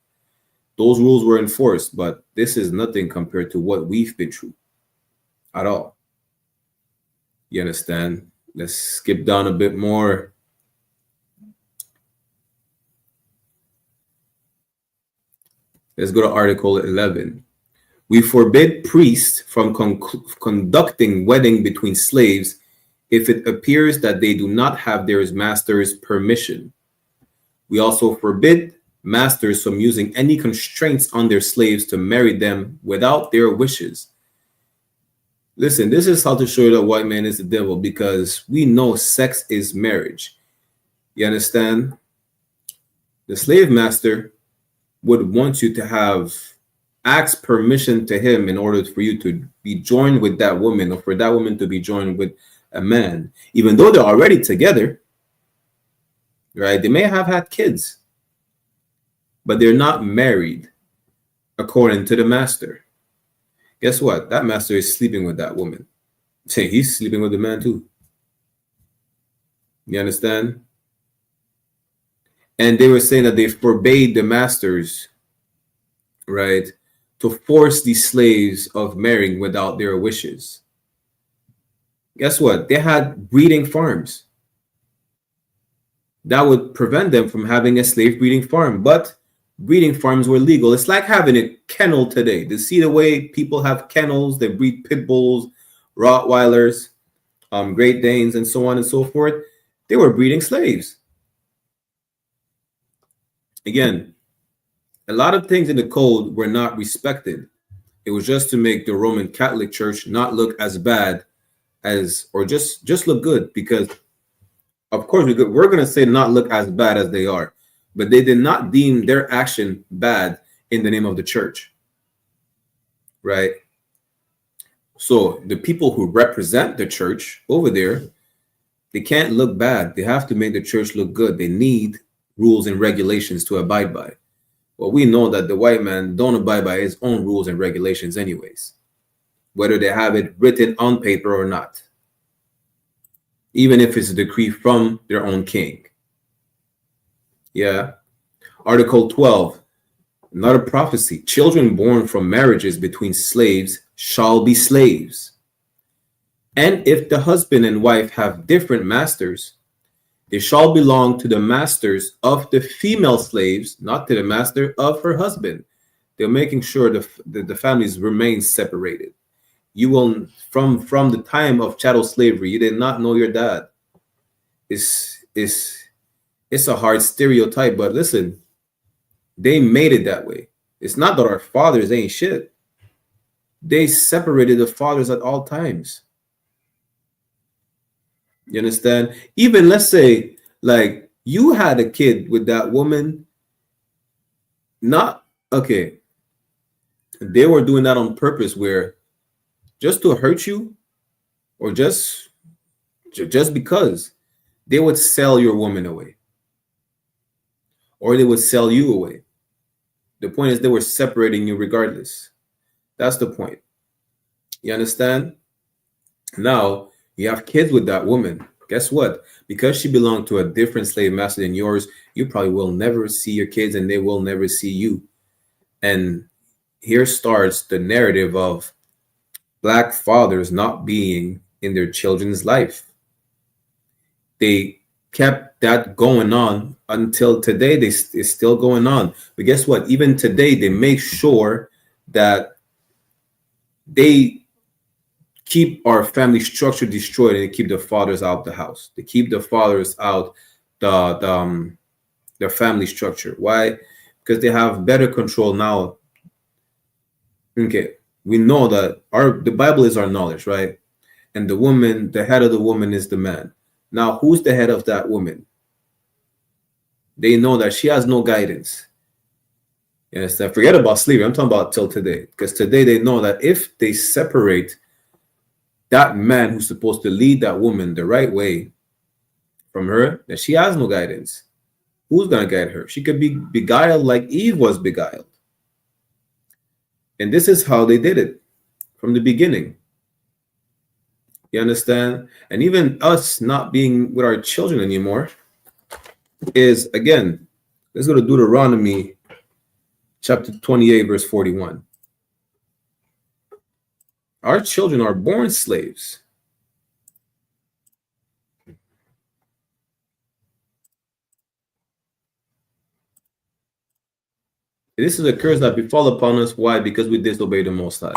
Those rules were enforced, but this is nothing compared to what we've been through at all. You understand? Let's skip down a bit more. Let's go to Article 11. We forbid priests from conducting wedding between slaves if it appears that they do not have their master's permission. We also forbid masters from using any constraints on their slaves to marry them without their wishes. Listen, this is how to show you that white man is the devil, because we know sex is marriage. You understand? The slave master would want you to have ask permission to him in order for you to be joined with that woman, or for that woman to be joined with a man, even though they're already together, right? They may have had kids, but they're not married according to the master. Guess what? That master is sleeping with that woman. Say he's sleeping with the man too. You understand? And they were saying that they forbade the masters, right, to force these slaves of marrying without their wishes. Guess what? They had breeding farms that would prevent them from having a slave breeding farm, but breeding farms were legal. It's like having a kennel today. To see the way people have kennels, they breed pit bulls, Rottweilers, Great Danes, and so on and so forth. They were breeding slaves. Again, a lot of things in the code were not respected. It was just to make the Roman Catholic Church not look as bad as, or just look good, because of course we're going to say not look as bad as they are, but they did not deem their action bad in the name of the church, right? So the people who represent the church over there, they can't look bad. They have to make the church look good. They need rules and regulations to abide by. Well, we know that the white man don't abide by his own rules and regulations anyways, whether they have it written on paper or not, even if it's a decree from their own king. Yeah. Article 12, another prophecy. Children born from marriages between slaves shall be slaves. And if the husband and wife have different masters, they shall belong to the masters of the female slaves, not to the master of her husband. They're making sure the families remain separated. You will, from the time of chattel slavery, you did not know your dad. It's a hard stereotype, but listen, they made it that way. It's not that our fathers ain't shit. They separated the fathers at all times. You understand? Even let's say, like, you had a kid with that woman. Not okay. They were doing that on purpose, where just to hurt you, or just because they would sell your woman away, or they would sell you away. The point is they were separating you regardless. That's the point. You understand? Now you have kids with that woman. Guess what? Because she belonged to a different slave master than yours, you probably will never see your kids, and they will never see you. And here starts the narrative of black fathers not being in their children's life. They kept that going on until today. It's still going on. But guess what? Even today, they make sure that they keep our family structure destroyed, and they keep the fathers out the house. They keep the fathers out the family structure. Why? Because they have better control now. Okay, we know that the Bible is our knowledge, right? And the woman, the head of the woman is the man. Now, who's the head of that woman? They know that she has no guidance. Yes, forget about slavery. I'm talking about till today. Because today they know that if they separate that man who's supposed to lead that woman the right way from her, that she has no guidance. Who's going to guide her? She could be beguiled like Eve was beguiled. And this is how they did it from the beginning. You understand? And even us not being with our children anymore is, again, let's go to Deuteronomy chapter 28, verse 41. Our children are born slaves. This is a curse that befall upon us. Why? Because we disobey the Most High.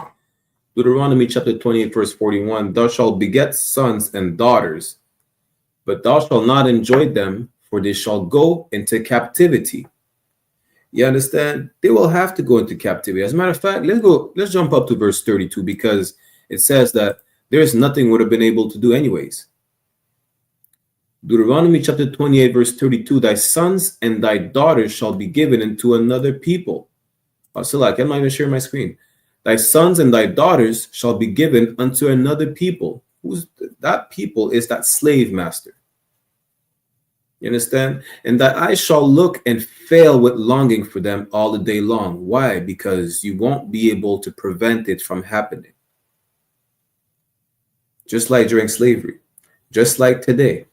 Deuteronomy chapter 28, verse 41. Thou shalt beget sons and daughters, but thou shalt not enjoy them, for they shall go into captivity. You understand? They will have to go into captivity. As a matter of fact, let's jump up to verse 32, because it says that there is nothing would have been able to do anyways. Deuteronomy chapter 28, verse 32, thy sons and thy daughters shall be given into another people. I'm not even sharing my screen. Thy sons and thy daughters shall be given unto another people. Who's that people? Is that slave master. You understand? And that I shall look and fail with longing for them all the day long. Why? Because you won't be able to prevent it from happening. Just like during slavery, just like today.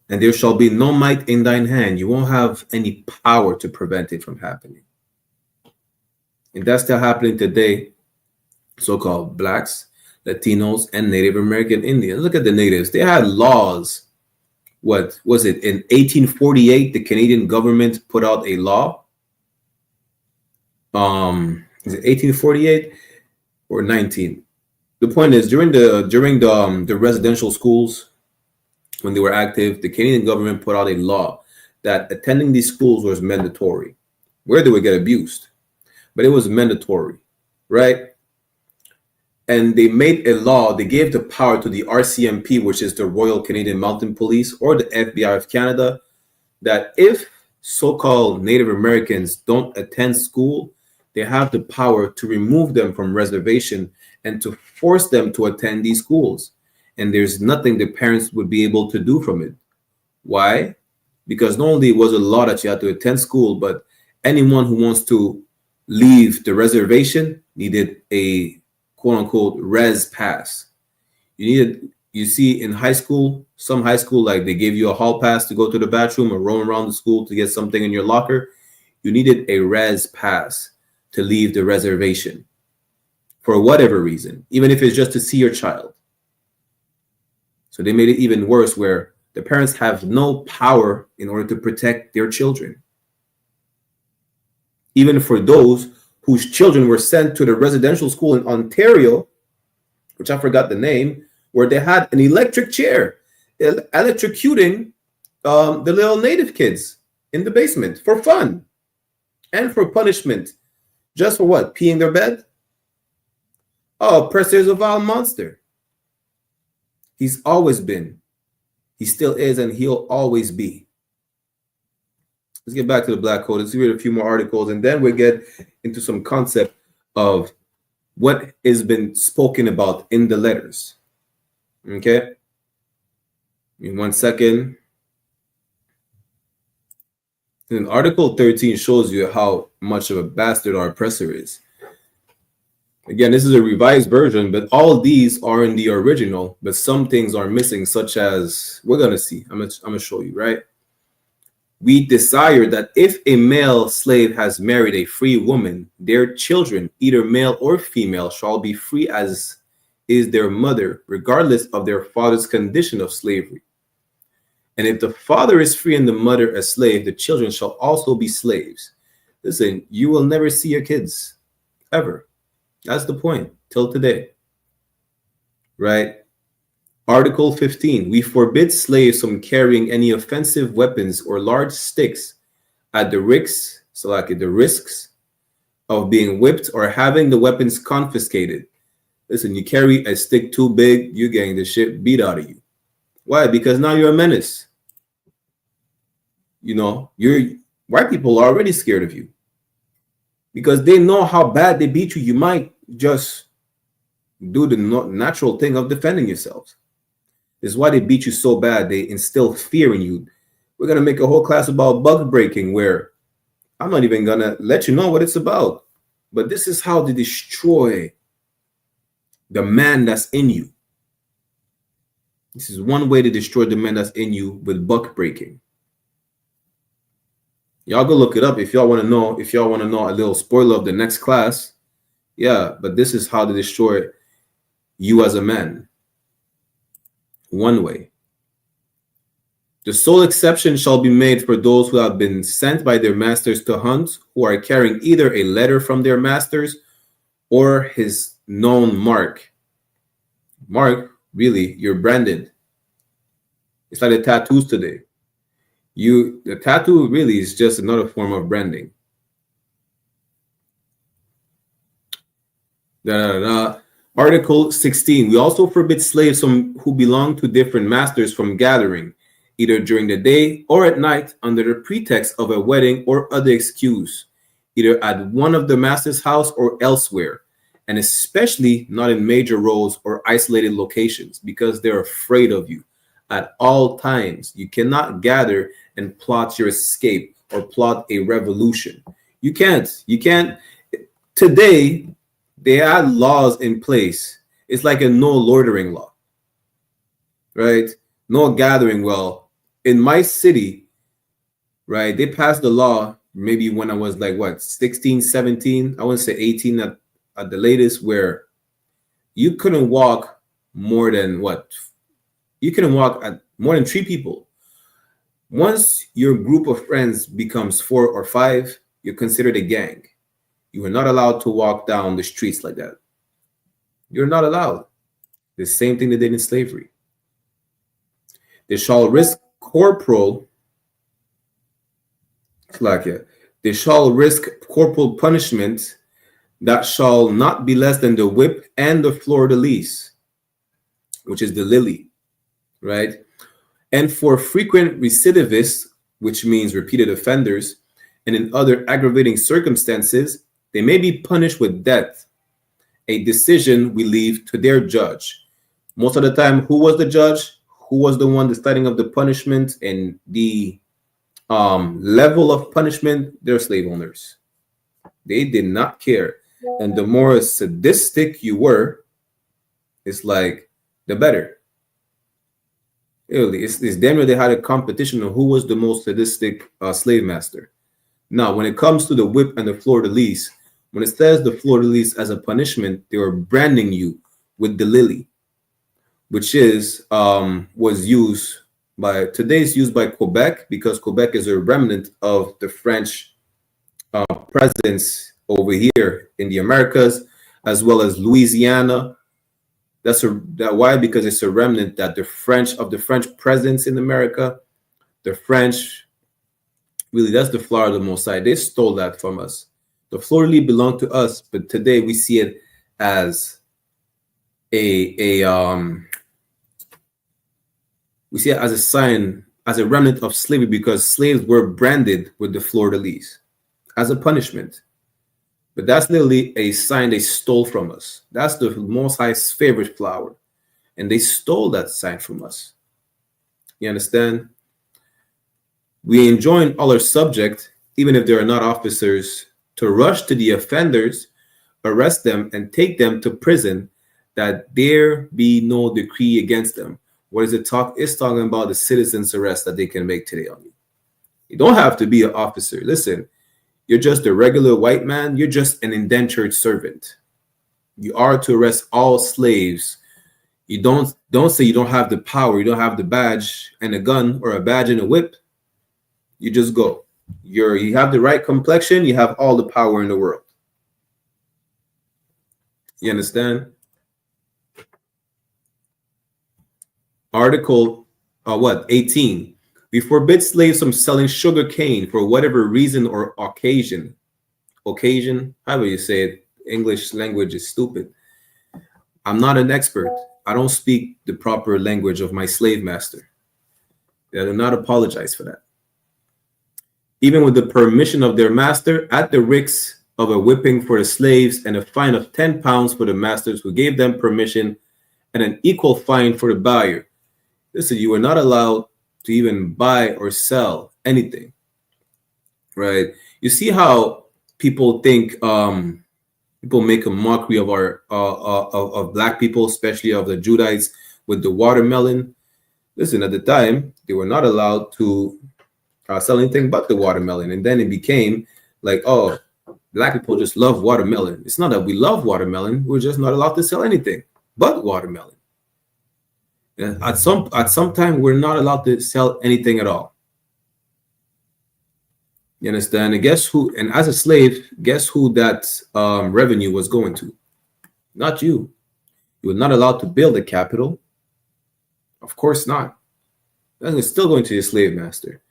And there shall be no might in thine hand. You won't have any power to prevent it from happening. And that's still happening today. So-called blacks, Latinos, and Native American Indians. Look at the natives. They had laws. What was it? In 1848, the Canadian government put out a law. Is it 1848 or 19? The point is, during the residential schools, when they were active, the Canadian government put out a law that attending these schools was mandatory, where they would get abused, but it was mandatory, right? And they made a law, they gave the power to the RCMP, which is the Royal Canadian Mounted Police, or the FBI of Canada, that if so-called Native Americans don't attend school, they have the power to remove them from reservation and to force them to attend these schools. And there's nothing the parents would be able to do from it. Why? Because not only was it a law that you had to attend school, but anyone who wants to leave the reservation needed a quote-unquote res pass. You see in high school, some high school, like they gave you a hall pass to go to the bathroom or roam around the school to get something in your locker. You needed a res pass to leave the reservation for whatever reason, even if it's just to see your child. So they made it even worse, where the parents have no power in order to protect their children. Even for those whose children were sent to the residential school in Ontario, which I forgot the name, where they had an electric chair electrocuting the little native kids in the basement for fun and for punishment. Just for what? Peeing their bed? Oh, Presser is a vile monster. He's always been. He still is, and he'll always be. Let's get back to the Black Code. Let's read a few more articles, and then we'll get into some concept of what has been spoken about in the letters. Okay? In 1 second. And Article 13 shows you how much of a bastard our oppressor is. Again, this is a revised version, but all of these are in the original, but some things are missing, such as, we're going to see. I'm going to show you, right? We desire that if a male slave has married a free woman, their children, either male or female, shall be free as is their mother, regardless of their father's condition of slavery. And if the father is free and the mother a slave, the children shall also be slaves. Listen, you will never see your kids, ever. That's the point, till today. Right? Article 15, we forbid slaves from carrying any offensive weapons or large sticks at the risks, the risks of being whipped or having the weapons confiscated. Listen, you carry a stick too big, you're getting the shit beat out of you. Why? Because now you're a menace. You know, white people are already scared of you. Because they know how bad they beat you. You might just do the natural thing of defending yourselves. This is why they beat you so bad. They instill fear in you. We're going to make a whole class about bug breaking where I'm not even going to let you know what it's about. But this is how they destroy the man that's in you. This is one way to destroy the man that's in you, with buck breaking. Y'all go look it up if y'all want to know. If y'all want to know a little spoiler of the next class. Yeah, but this is how to destroy you as a man. One way. The sole exception shall be made for those who have been sent by their masters to hunt, who are carrying either a letter from their masters or his known mark. Mark, really, you're branded. It's like the tattoos today. The tattoo really is just another form of branding. Article 16, we also forbid slaves who belong to different masters from gathering, either during the day or at night, under the pretext of a wedding or other excuse, either at one of the master's house or elsewhere, and especially not in major roads or isolated locations, because they're afraid of you at all times. You cannot gather and plot your escape or plot a revolution. You can't. Today, they had laws in place. It's like a no loitering law, right? No gathering. Well, in my city, right, they passed the law maybe when I was like, 16, 17, I wouldn't say 18 at the latest, where you couldn't walk more than you couldn't walk at more than 3 people. Once your group of friends becomes 4 or 5, you're considered a gang. You are not allowed to walk down the streets like that. You're not allowed. The same thing they did in slavery. They shall risk corporal punishment that shall not be less than the whip and the fleur-de-lis, which is the lily, right? And for frequent recidivists, which means repeated offenders, and in other aggravating circumstances, they may be punished with death, a decision we leave to their judge. Most of the time, who was the judge? Who was the one deciding of the punishment and the level of punishment? They're slave owners. They did not care. And the more sadistic you were, it's like, the better. It's damn near they had a competition on who was the most sadistic slave master. Now, when it comes to the whip and the fleur-de-lis, when it says the fleur-de-lis as a punishment, they were branding you with the lily, which is was used by Quebec, because Quebec is a remnant of the French presence over here in the Americas, as well as Louisiana. Why? Because it's a remnant that the French presence in America. The French, really, that's the flower of the Most High. They stole that from us. The fleur-de-lis belonged to us, but today we see it as a sign, as a remnant of slavery, because slaves were branded with the fleur-de-lis as a punishment. But that's literally a sign they stole from us. That's the Most High's favorite flower, and they stole that sign from us. You understand? We enjoin all our subject, even if they are not officers, to rush to the offenders, arrest them, and take them to prison, that there be no decree against them. What is it talk? It's talking about the citizen's arrest that they can make today on you. You don't have to be an officer. Listen, you're just a regular white man. You're just an indentured servant. You are to arrest all slaves. You don't say you don't have the power. You don't have the badge and a gun or a badge and a whip. You just go. You have the right complexion. You have all the power in the world. You understand? Article 18. We forbid slaves from selling sugar cane for whatever reason or occasion. Occasion? However you say it. English language is stupid. I'm not an expert. I don't speak the proper language of my slave master. I do not apologize for that. Even with the permission of their master, at the risk of a whipping for the slaves and a fine of 10 pounds for the masters who gave them permission, and an equal fine for the buyer. Listen, you are not allowed to even buy or sell anything, right? You see how people think, people make a mockery of our of black people, especially of the Judites, with the watermelon. Listen, at the time, they were not allowed to sell anything but the watermelon. And then it became like, oh, black people just love watermelon. It's not that we love watermelon. We're just not allowed to sell anything but watermelon. And at some time, we're not allowed to sell anything at all. You understand? And guess who? And as a slave, guess who that revenue was going to? Not you. You were not allowed to build a capital. Of course not. It's still going to your slave master.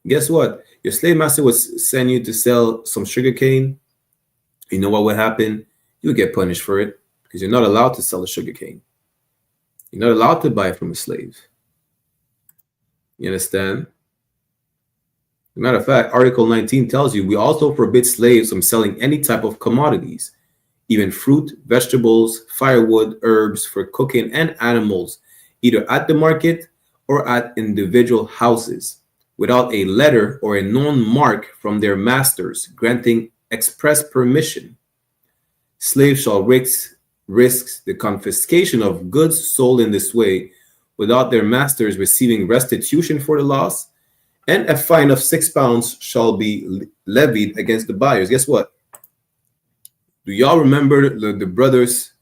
Guess what? Your slave master would send you to sell some sugar cane. You know what would happen? You would get punished for it because you're not allowed to sell a sugar cane. You're not allowed to buy it from a slave. You understand? As a matter of fact, Article 19 tells you we also forbid slaves from selling any type of commodities, even fruit, vegetables, firewood, herbs for cooking, and animals, either at the market or at individual houses, without a letter or a known mark from their masters granting express permission. Slaves shall risk the confiscation of goods sold in this way without their masters receiving restitution for the loss, and a fine of 6 pounds shall be levied against the buyers. Guess what? Do y'all remember the brothers?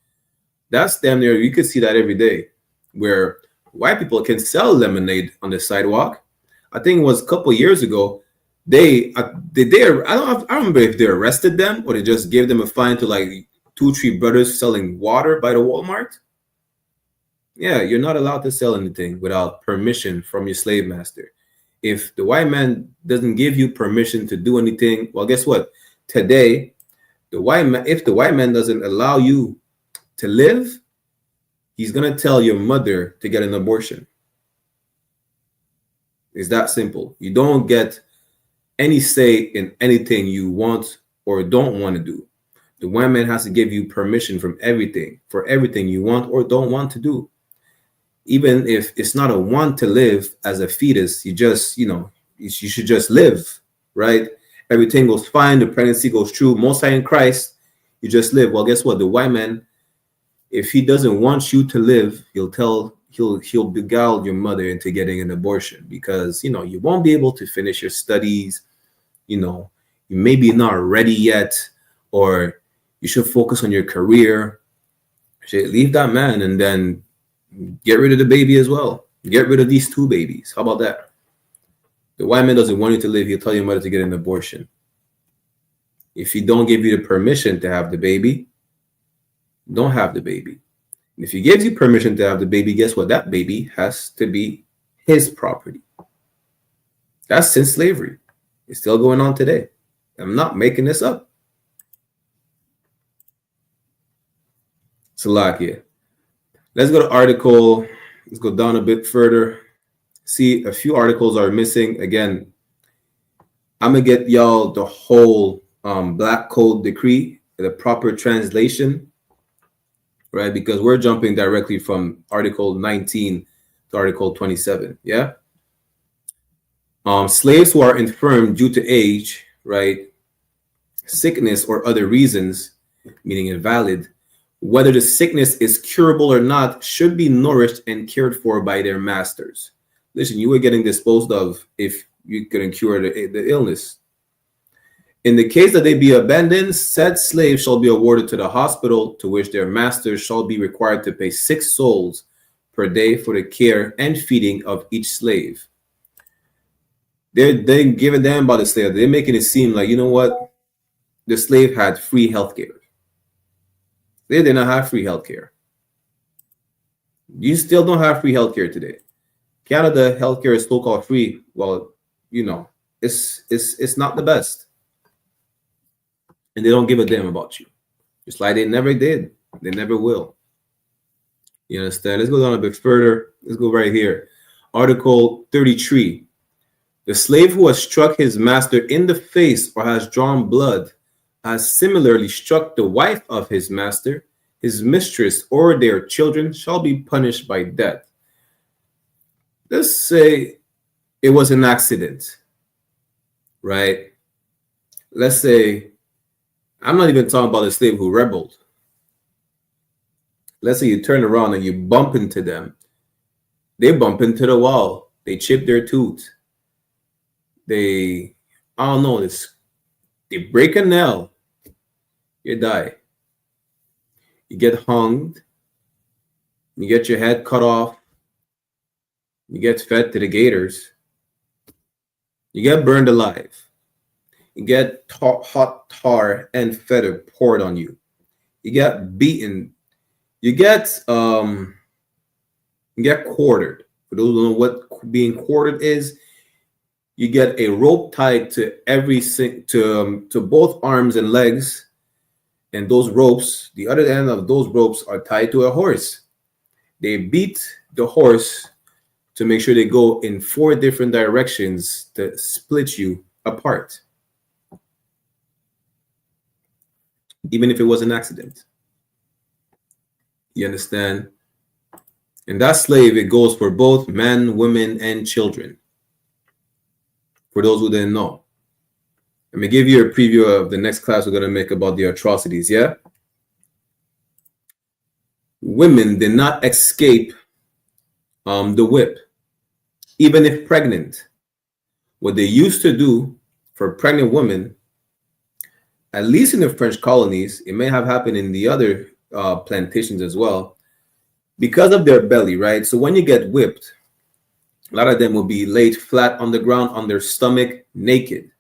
That's damn near, you could see that every day, where white people can sell lemonade on the sidewalk. I think it was a couple of years ago. I don't remember if they arrested them or they just gave them a fine to like 2-3 brothers selling water by the Walmart. Yeah, you're not allowed to sell anything without permission from your slave master. If the white man doesn't give you permission to do anything, well, guess what? Today, if the white man doesn't allow you to live, he's gonna tell your mother to get an abortion. It's that simple. You don't get any say in anything you want or don't want to do. The white man has to give you permission from everything, for everything you want or don't want to do. Even if it's not a want to live as a fetus, you should just live, right? Everything goes fine. The pregnancy goes through. Most High in Christ, you just live. Well, guess what? The white man, if he doesn't want you to live, he'll beguile your mother into getting an abortion because, you won't be able to finish your studies. You maybe not ready yet, or you should focus on your career. You should leave that man and then get rid of the baby as well. Get rid of these 2 babies. How about that? The white man doesn't want you to live. He'll tell your mother to get an abortion. If he don't give you the permission to have the baby, don't have the baby. And if he gives you permission to have the baby, guess what? That baby has to be his property. That's since slavery. It's still going on today. I'm not making this up. Salakia. Let's go to article. Let's go down a bit further. See, a few articles are missing. Again, I'm going to get y'all the whole Black Code Decree, the proper translation, right? Because we're jumping directly from Article 19 to Article 27, yeah? Slaves who are infirm due to age, right, sickness or other reasons, meaning invalid, whether the sickness is curable or not, should be nourished and cared for by their masters. Listen, you were getting disposed of if you couldn't cure the illness. In the case that they be abandoned, said slaves shall be awarded to the hospital, to which their masters shall be required to pay 6 sols per day for the care and feeding of each slave. They're giving them about the slave. They're making it seem like, you know what? The slave had free health care. They did not have free health care. You still don't have free health care today. Canada healthcare is so-called free. Well, you know, it's not the best. And they don't give a damn about you. Just like they never did. They never will. You understand? Let's go down a bit further. Let's go right here. Article 33. The slave who has struck his master in the face or has drawn blood has similarly struck the wife of his master, his mistress, or their children shall be punished by death. Let's say it was an accident, right? Let's say, I'm not even talking about a slave who rebelled. Let's say you turn around and you bump into them. They bump into the wall. They chip their tooth. They, I don't know, they break a nail. You die. You get hung. You get your head cut off. You get fed to the gators. You get burned alive. You get hot tar and feather poured on you. You get beaten. You get quartered. For those who don't know what being quartered is, you get a rope tied to to both arms and legs, and those ropes, the other end of those ropes, are tied to a horse. They beat the horse to make sure they go in 4 different directions to split you apart. Even if it was an accident. You understand? And that slave, it goes for both men, women, and children. For those who didn't know. Let me give you a preview of the next class we're going to make about the atrocities, yeah? Women did not escape the whip, even if pregnant. What they used to do for pregnant women, at least in the French colonies, it may have happened in the other plantations as well, because of their belly, right? So when you get whipped, a lot of them will be laid flat on the ground on their stomach, naked.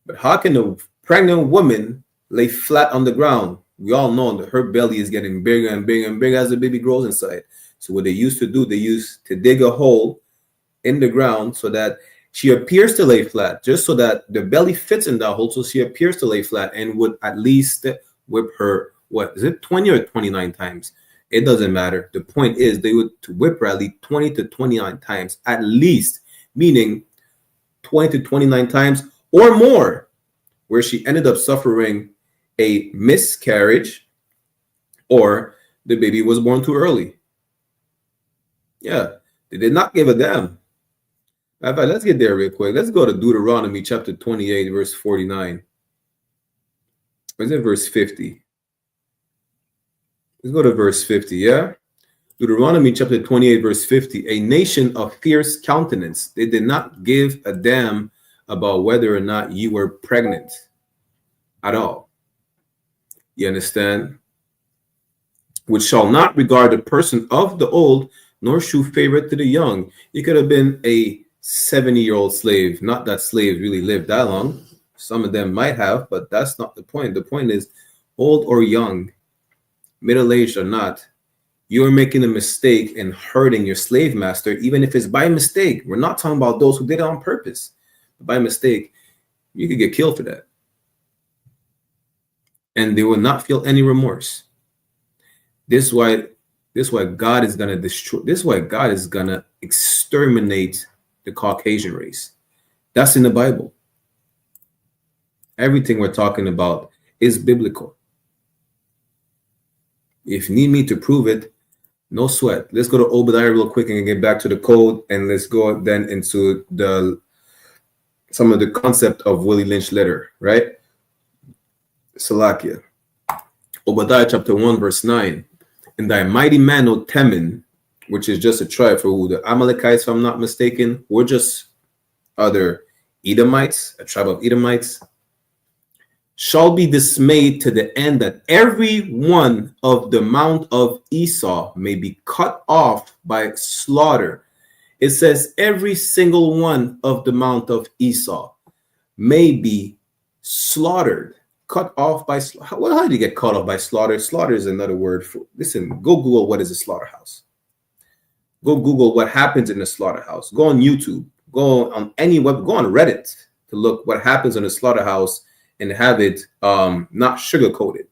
But how can a pregnant woman lay flat on the ground? We all know that her belly is getting bigger and bigger and bigger as the baby grows inside. So what they used to do, they used to dig a hole in the ground so that she appears to lay flat, just so that the belly fits in that hole, so she appears to lay flat, and would at least whip her, what is it, 20 or 29 times? It doesn't matter. The point is they would whip her at least 20 to 29 times, at least, meaning 20 to 29 times or more, where she ended up suffering a miscarriage or the baby was born too early. Yeah, they did not give a damn. In fact, let's get there real quick. Let's go to Deuteronomy chapter 28, verse 49. Or is it verse 50? Let's go to verse 50, yeah? Deuteronomy chapter 28, verse 50. A nation of fierce countenance. They did not give a damn about whether or not you were pregnant at all. You understand? Which shall not regard the person of the old, nor shew favor to the young. You could have been a 70-year-old slave. Not that slaves really lived that long. Some of them might have, but that's not the point. The point is, old or young, middle-aged or not, you are making a mistake and hurting your slave master, even if it's by mistake. We're not talking about those who did it on purpose. By mistake, you could get killed for that. And they will not feel any remorse. This is why God is gonna destroy. This is why God is gonna exterminate the Caucasian race. That's in the Bible. Everything we're talking about is biblical. If you need me to prove it, no sweat. Let's go to Obadiah real quick and get back to the code, and let's go then into some of the concept of Willie Lynch letter, right? Salakia. Obadiah chapter 1, verse 9. And thy mighty man, O Teman, which is just a tribe for who the Amalekites, if I'm not mistaken, were just other Edomites, a tribe of Edomites, shall be dismayed to the end that every one of the mount of Esau may be cut off by slaughter. It says every single one of the mount of Esau may be slaughtered, cut off by how do you get cut off by slaughter? Slaughter is another word for, listen, go Google what is a slaughterhouse. Go Google what happens in a slaughterhouse. Go on YouTube, go on any web, go on Reddit to look what happens in a slaughterhouse and have it not sugar-coated.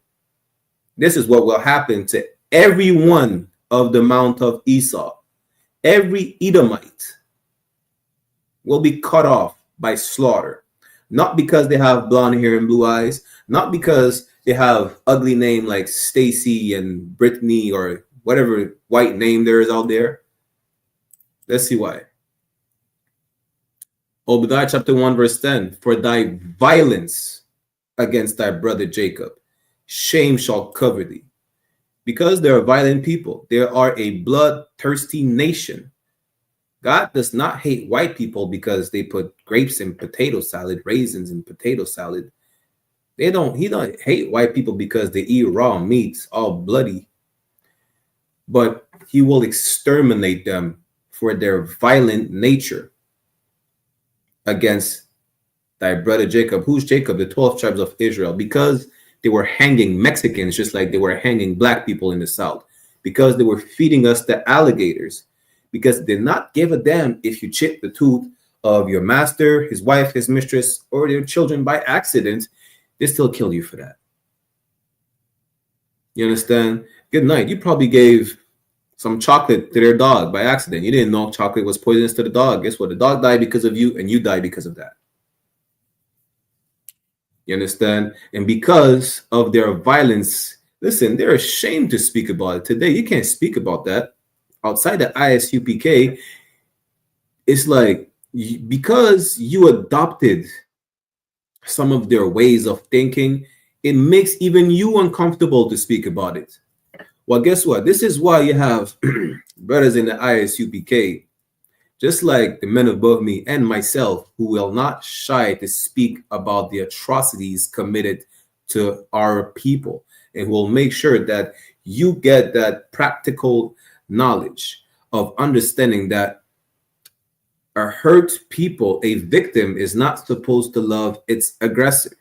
This is what will happen to every one of the mount of Esau. Every Edomite will be cut off by slaughter. Not because they have blonde hair and blue eyes, not because they have ugly name like Stacy and Brittany or whatever white name there is out there. Let's see why. Obadiah chapter 1 verse 10. For thy violence against thy brother Jacob, shame shall cover thee. Because they are violent people, they are a bloodthirsty nation. God does not hate white people because they put grapes in potato salad, raisins in potato salad. He don't hate white people because they eat raw meats, all bloody. But he will exterminate them for their violent nature against thy brother Jacob. Who's Jacob? The 12 tribes of Israel. Because they were hanging Mexicans just like they were hanging black people in the South. Because they were feeding us the alligators. Because they did not give a damn if you chip the tooth of your master, his wife, his mistress, or their children by accident. They still kill you for that. You understand? Good night. You probably gave some chocolate to their dog by accident. You didn't know chocolate was poisonous to the dog. Guess what? The dog died because of you, and you died because of that. You understand? And because of their violence, listen, they're ashamed to speak about it. Today, you can't speak about that. Outside the I.S.U.P.K, it's like because you adopted some of their ways of thinking, it makes even you uncomfortable to speak about it. Well, guess what? This is why you have brothers in the I.S.U.P.K, just like the men above me and myself, who will not shy to speak about the atrocities committed to our people, and will make sure that you get that practical knowledge of understanding that a hurt people, a victim, is not supposed to love its aggressor.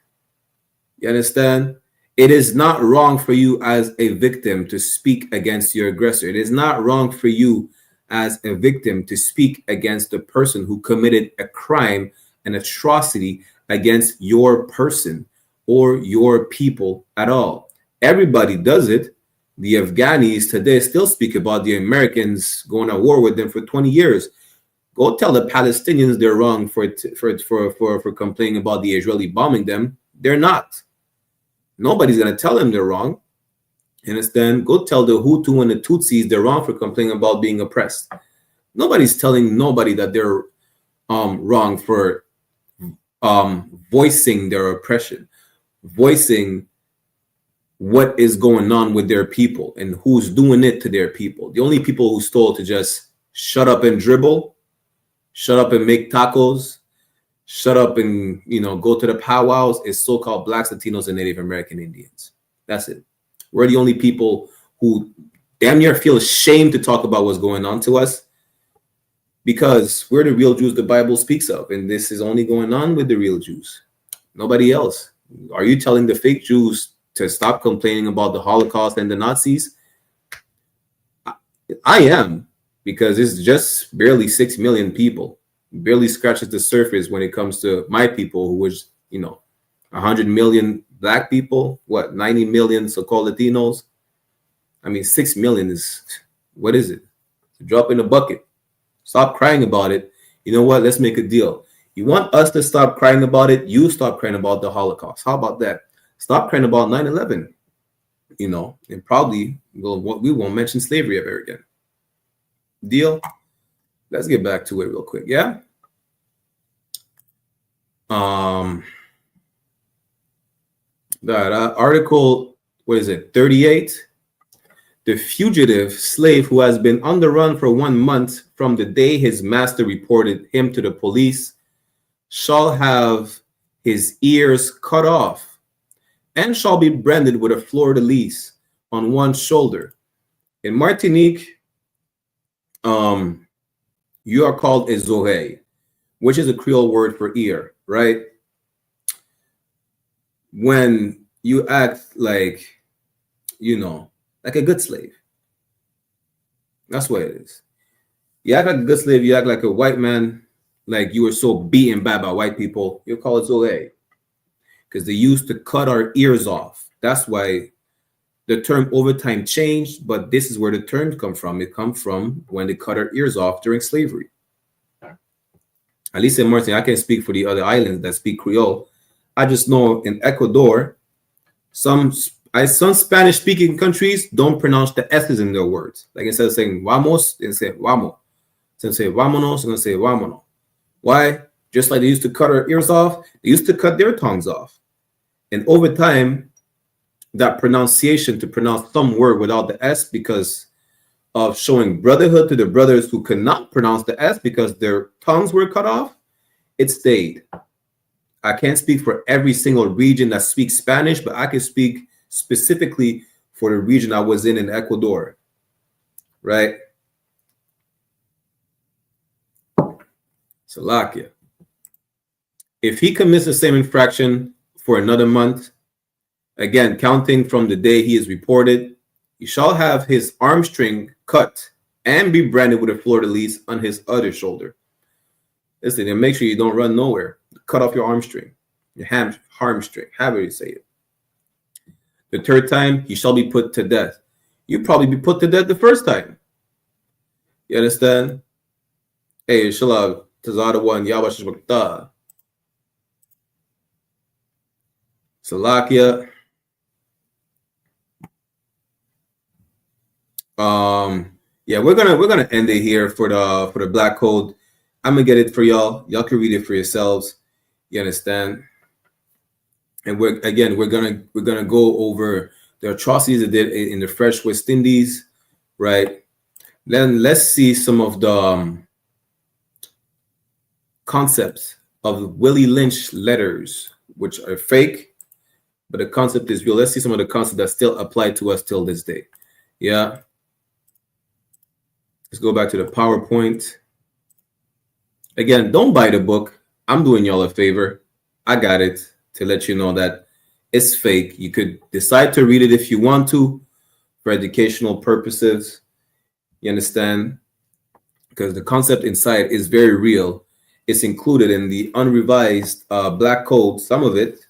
You understand? It is not wrong for you as a victim to speak against your aggressor. It is not wrong for you as a victim to speak against the person who committed a crime, an atrocity against your person or your people at all. Everybody does it. The Afghanis today still speak about the Americans going to war with them for 20 years. Go tell the Palestinians they're wrong for complaining about the Israeli bombing them. They're not. Nobody's going to tell them they're wrong. Understand? Go tell the Hutu and the Tutsis they're wrong for complaining about being oppressed. Nobody's telling nobody that they're wrong for voicing their oppression, voicing what is going on with their people and who's doing it to their people. The only people who's told to just shut up and dribble, shut up and make tacos, shut up and, go to the powwows is so-called blacks, Latinos, and Native American Indians. That's it. We're the only people who damn near feel ashamed to talk about what's going on to us because we're the real Jews the Bible speaks of. And this is only going on with the real Jews. Nobody else. Are you telling the fake Jews to stop complaining about the Holocaust and the Nazis? I am, because it's just barely 6 million people. Barely scratches the surface when it comes to my people, who was, 100 million black people, 90 million so-called Latinos. 6 million is, what is it? It's a drop in the bucket. Stop crying about it. You know what? Let's make a deal. You want us to stop crying about it? You stop crying about the Holocaust. How about that? Stop crying about 9/11, and probably we won't mention slavery ever again. Deal? Let's get back to it real quick. Yeah. That article, what is it? 38. The fugitive slave who has been on the run for 1 month from the day his master reported him to the police shall have his ears cut off, and shall be branded with a fleur-de-lis on one shoulder. In Martinique, you are called a zohe, which is a Creole word for ear, right? When you act like, like a good slave. That's what it is. You act like a good slave, you act like a white man, like you were so beaten bad by white people, you're called zohe. Because they used to cut our ears off. That's why the term overtime changed, but this is where the term come from. It comes from when they cut our ears off during slavery. At least in Martin, I can't speak for the other islands that speak Creole. I just know in Ecuador, some Spanish-speaking countries don't pronounce the S's in their words. Like instead of saying vamos, they say vamos. Instead of saying vámonos, they're going to say vámonos. Why? Just like they used to cut our ears off, they used to cut their tongues off. And over time, that pronunciation to pronounce some word without the S because of showing brotherhood to the brothers who could not pronounce the S because their tongues were cut off, it stayed. I can't speak for every single region that speaks Spanish, but I can speak specifically for the region I was in Ecuador, right? Salakia. If he commits the same infraction for another month, again, counting from the day he is reported, he shall have his arm string cut and be branded with a fleur-de-lis on his other shoulder. Listen, and make sure you don't run nowhere. Cut off your arm string, your arm string, however you say it. The third time, he shall be put to death. You probably be put to death the first time. You understand? Hey, Shalom, Tazada one, Yahweh Salakia. Yeah, we're gonna end it here for the black code. I'm gonna get it for y'all. Y'all can read it for yourselves. You understand? And we're gonna go over the atrocities they did in the Fresh West Indies, right? Then let's see some of the concepts of Willie Lynch letters, which are fake, but the concept is real. Let's see some of the concepts that still apply to us till this day. Yeah. Let's go back to the PowerPoint. Again, don't buy the book. I'm doing y'all a favor. I got it to let you know that it's fake. You could decide to read it if you want to for educational purposes. You understand? Because the concept inside is very real. It's included in the unrevised Black Code, some of it.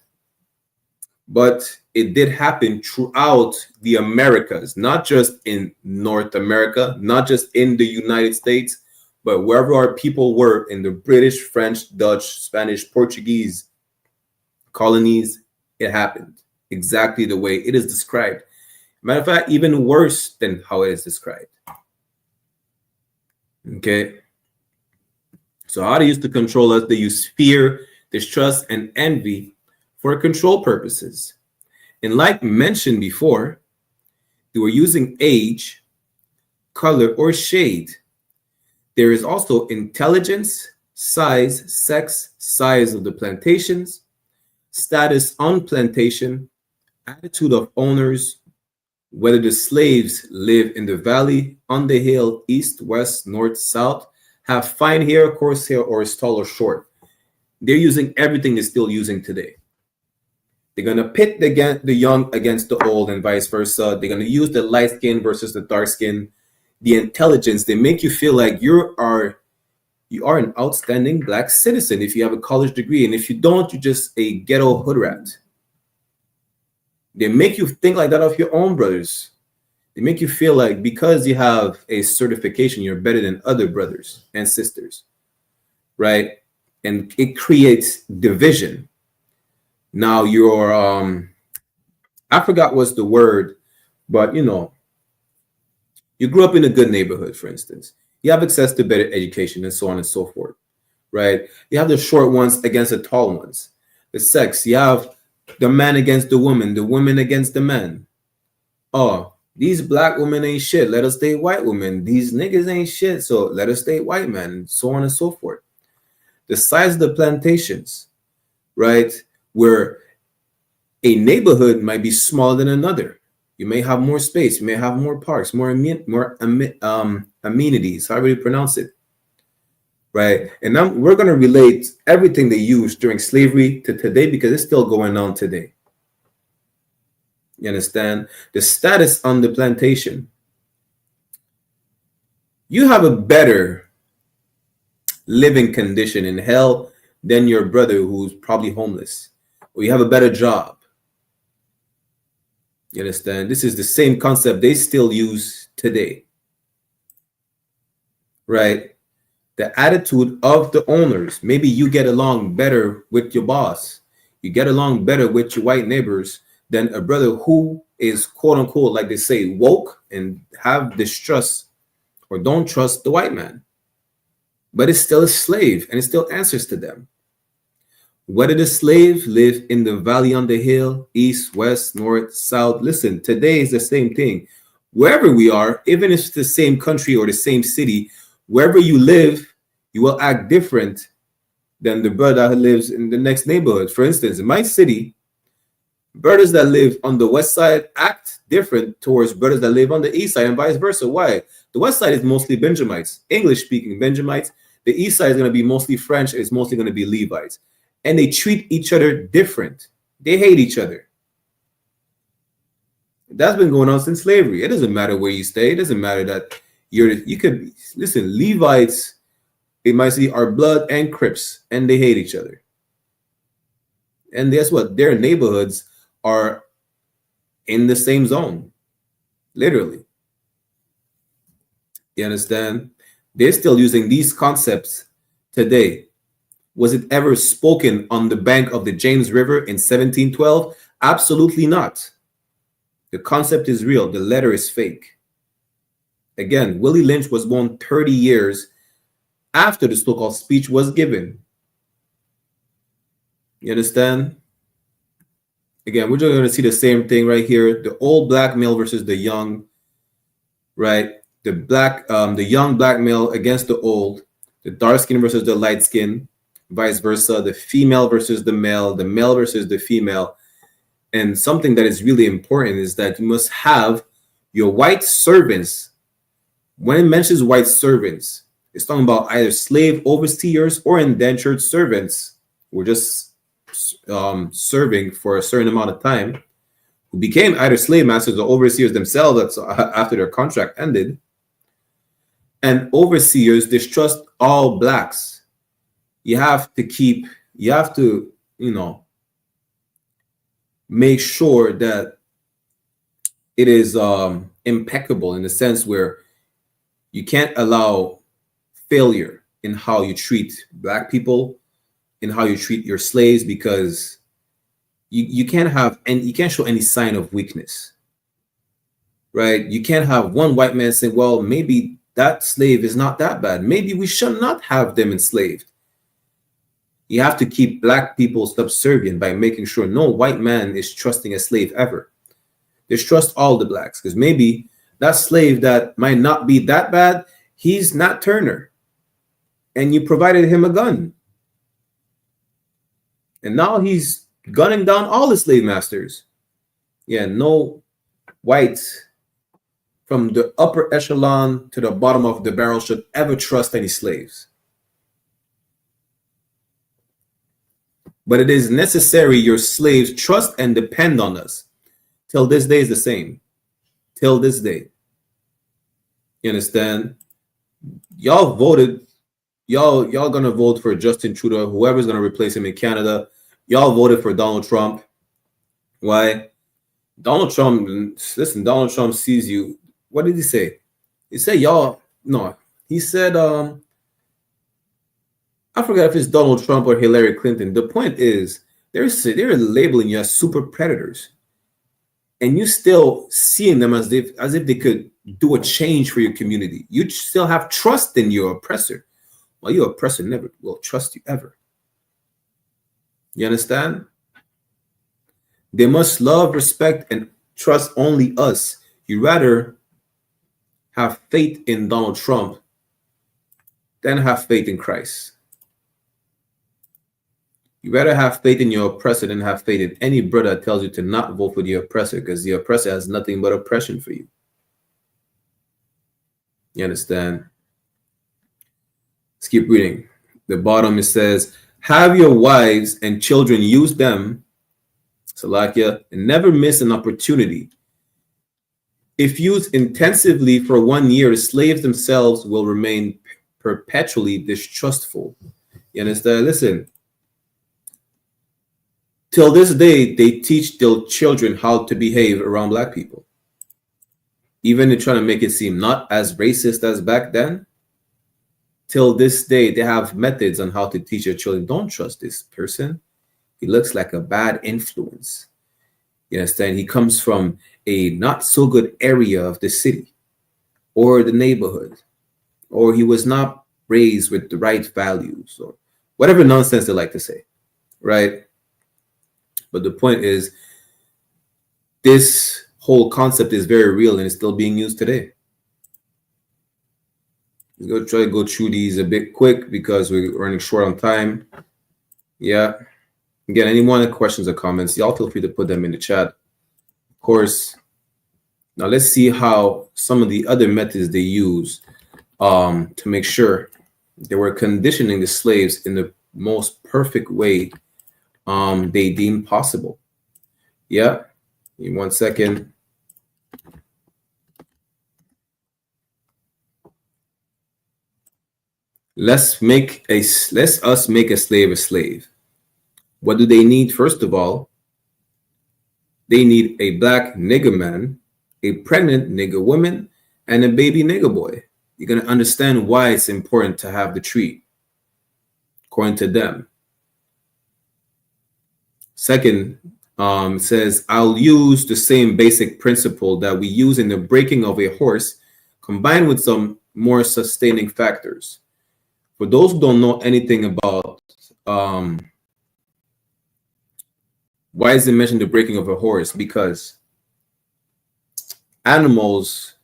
But it did happen throughout the Americas, not just in North America, not just in the United States, but wherever our people were in the British, French, Dutch, Spanish, Portuguese colonies, it happened exactly the way it is described. Matter of fact, even worse than how it is described. Okay. So how they used to control us, they used fear, distrust, and envy for control purposes. And like mentioned before, they were using age, color, or shade. There is also intelligence, size, sex, size of the plantations, status on plantation, attitude of owners, whether the slaves live in the valley, on the hill, east, west, north, south, have fine hair, coarse hair, or is tall or short. They're using everything they're still using today. They're going to pit the young against the old and vice versa. They're going to use the light skin versus the dark skin. The intelligence, they make you feel like you are an outstanding black citizen if you have a college degree. And if you don't, you're just a ghetto hood rat. They make you think like that of your own brothers. They make you feel like because you have a certification, you're better than other brothers and sisters, right? And it creates division. Now you're, I forgot what's the word, but you grew up in a good neighborhood, for instance. You have access to better education and so on and so forth, right? You have the short ones against the tall ones. The sex, you have the man against the women against the men. Oh, these black women ain't shit. Let us date white women. These niggas ain't shit. So let us date white men, and so on and so forth. the size of the plantations, right? Where a neighborhood might be smaller than another. You may have more space. You may have more parks, more amenities, however you pronounce it, right? And now we're going to relate everything they used during slavery to today because it's still going on today. You understand? The status on the plantation. You have a better living condition in hell than your brother who's probably homeless, or you have a better job. You understand? This is the same concept they still use today, right? The attitude of the owners. Maybe you get along better with your boss. You get along better with your white neighbors than a brother who is, quote unquote, like they say, woke and have distrust or don't trust the white man. But it's still a slave and it still answers to them. Whether the slave live in the valley on the hill, east, west, north, south. Listen, today is the same thing. Wherever we are, even if it's the same country or the same city, wherever you live, you will act different than the brother who lives in the next neighborhood. For instance, in my city, brothers that live on the west side act different towards brothers that live on the east side and vice versa. Why? The west side is mostly Benjamites, English-speaking Benjamites. The east side is going to be mostly French. It's mostly going to be Levites. And they treat each other different. They hate each other. That's been going on since slavery. It doesn't matter where you stay. It doesn't matter that you could listen. Levites, in my city, are blood and Crips, and they hate each other. And guess what? Their neighborhoods are in the same zone, literally. You understand? They're still using these concepts today. Was it ever spoken on the bank of the James River in 1712? Absolutely not. The concept is real. The letter is fake. Again, Willie Lynch was born 30 years after the so-called speech was given. You understand? Again, we're just going to see the same thing right here. The old black male versus the young, right? The young black male against the old, the dark skin versus the light skin, vice versa, the female versus the male versus the female. And something that is really important is that you must have your white servants. When it mentions white servants, it's talking about either slave overseers or indentured servants who were just serving for a certain amount of time, who became either slave masters or overseers themselves after their contract ended. And overseers distrust all blacks. You have to, make sure that it is impeccable in the sense where you can't allow failure in how you treat black people, in how you treat your slaves, because you can't show any sign of weakness, right? You can't have one white man saying, well, maybe that slave is not that bad. Maybe we should not have them enslaved. You have to keep black people subservient by making sure no white man is trusting a slave ever. Just trust all the blacks, because maybe that slave that might not be that bad, he's not Turner, and you provided him a gun. And now he's gunning down all the slave masters. Yeah, no whites from the upper echelon to the bottom of the barrel should ever trust any slaves. But it is necessary your slaves trust and depend on us. Till this day is the same. Till this day. You understand? Y'all voted. Y'all gonna vote for Justin Trudeau, whoever's gonna replace him in Canada. Y'all voted for Donald Trump. Why? Donald Trump sees you. What did he say? He said, he said, I forgot if it's Donald Trump or Hillary Clinton. The point is, they're labeling you as super predators, and you still seeing them as if they could do a change for your community. You still have trust in your oppressor, while your oppressor never will trust you ever. You understand? They must love, respect, and trust only us. You rather have faith in Donald Trump than have faith in Christ. You rather have faith in your oppressor than have faith in any brother that tells you to not vote for the oppressor, because the oppressor has nothing but oppression for you. You understand? Let's keep reading. The bottom, it says, have your wives and children use them, Salakia, and never miss an opportunity. If used intensively for 1 year, the slaves themselves will remain perpetually distrustful. You understand? Listen. Till this day, they teach their children how to behave around black people. Even they're trying to make it seem not as racist as back then. Till this day, they have methods on how to teach their children. Don't trust this person. He looks like a bad influence. You understand? He comes from a not so good area of the city or the neighborhood, or he was not raised with the right values, or whatever nonsense they like to say, right? But the point is, this whole concept is very real and it's still being used today. We're going to try to go through these a bit quick because we're running short on time. Yeah. Again, any more questions or comments, y'all feel free to put them in the chat. Of course. Now let's see how some of the other methods they use to make sure they were conditioning the slaves in the most perfect way they deem possible. Yeah. Give me 1 second. Let's us make a slave a slave. What do they need? First of all, they need a black nigger man, a pregnant nigger woman, and a baby nigger boy. You're going to understand why it's important to have the tree, according to them. Second, it says, I'll use the same basic principle that we use in the breaking of a horse, combined with some more sustaining factors. For those who don't know anything about why is it mentioned the breaking of a horse? Because animals,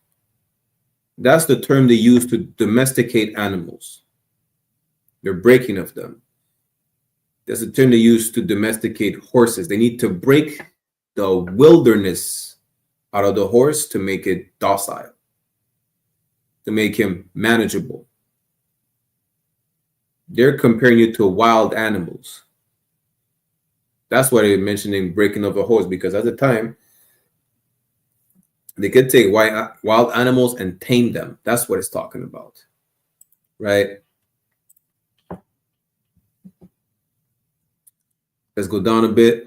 that's the term they use to domesticate animals. They're breaking of them. That's the term they use to domesticate horses. They need to break the wilderness out of the horse to make it docile, to make him manageable. They're comparing you to wild animals. That's why they're mentioning breaking of a horse, because at the time, they could take wild animals and tame them. That's what it's talking about, right? Let's go down a bit.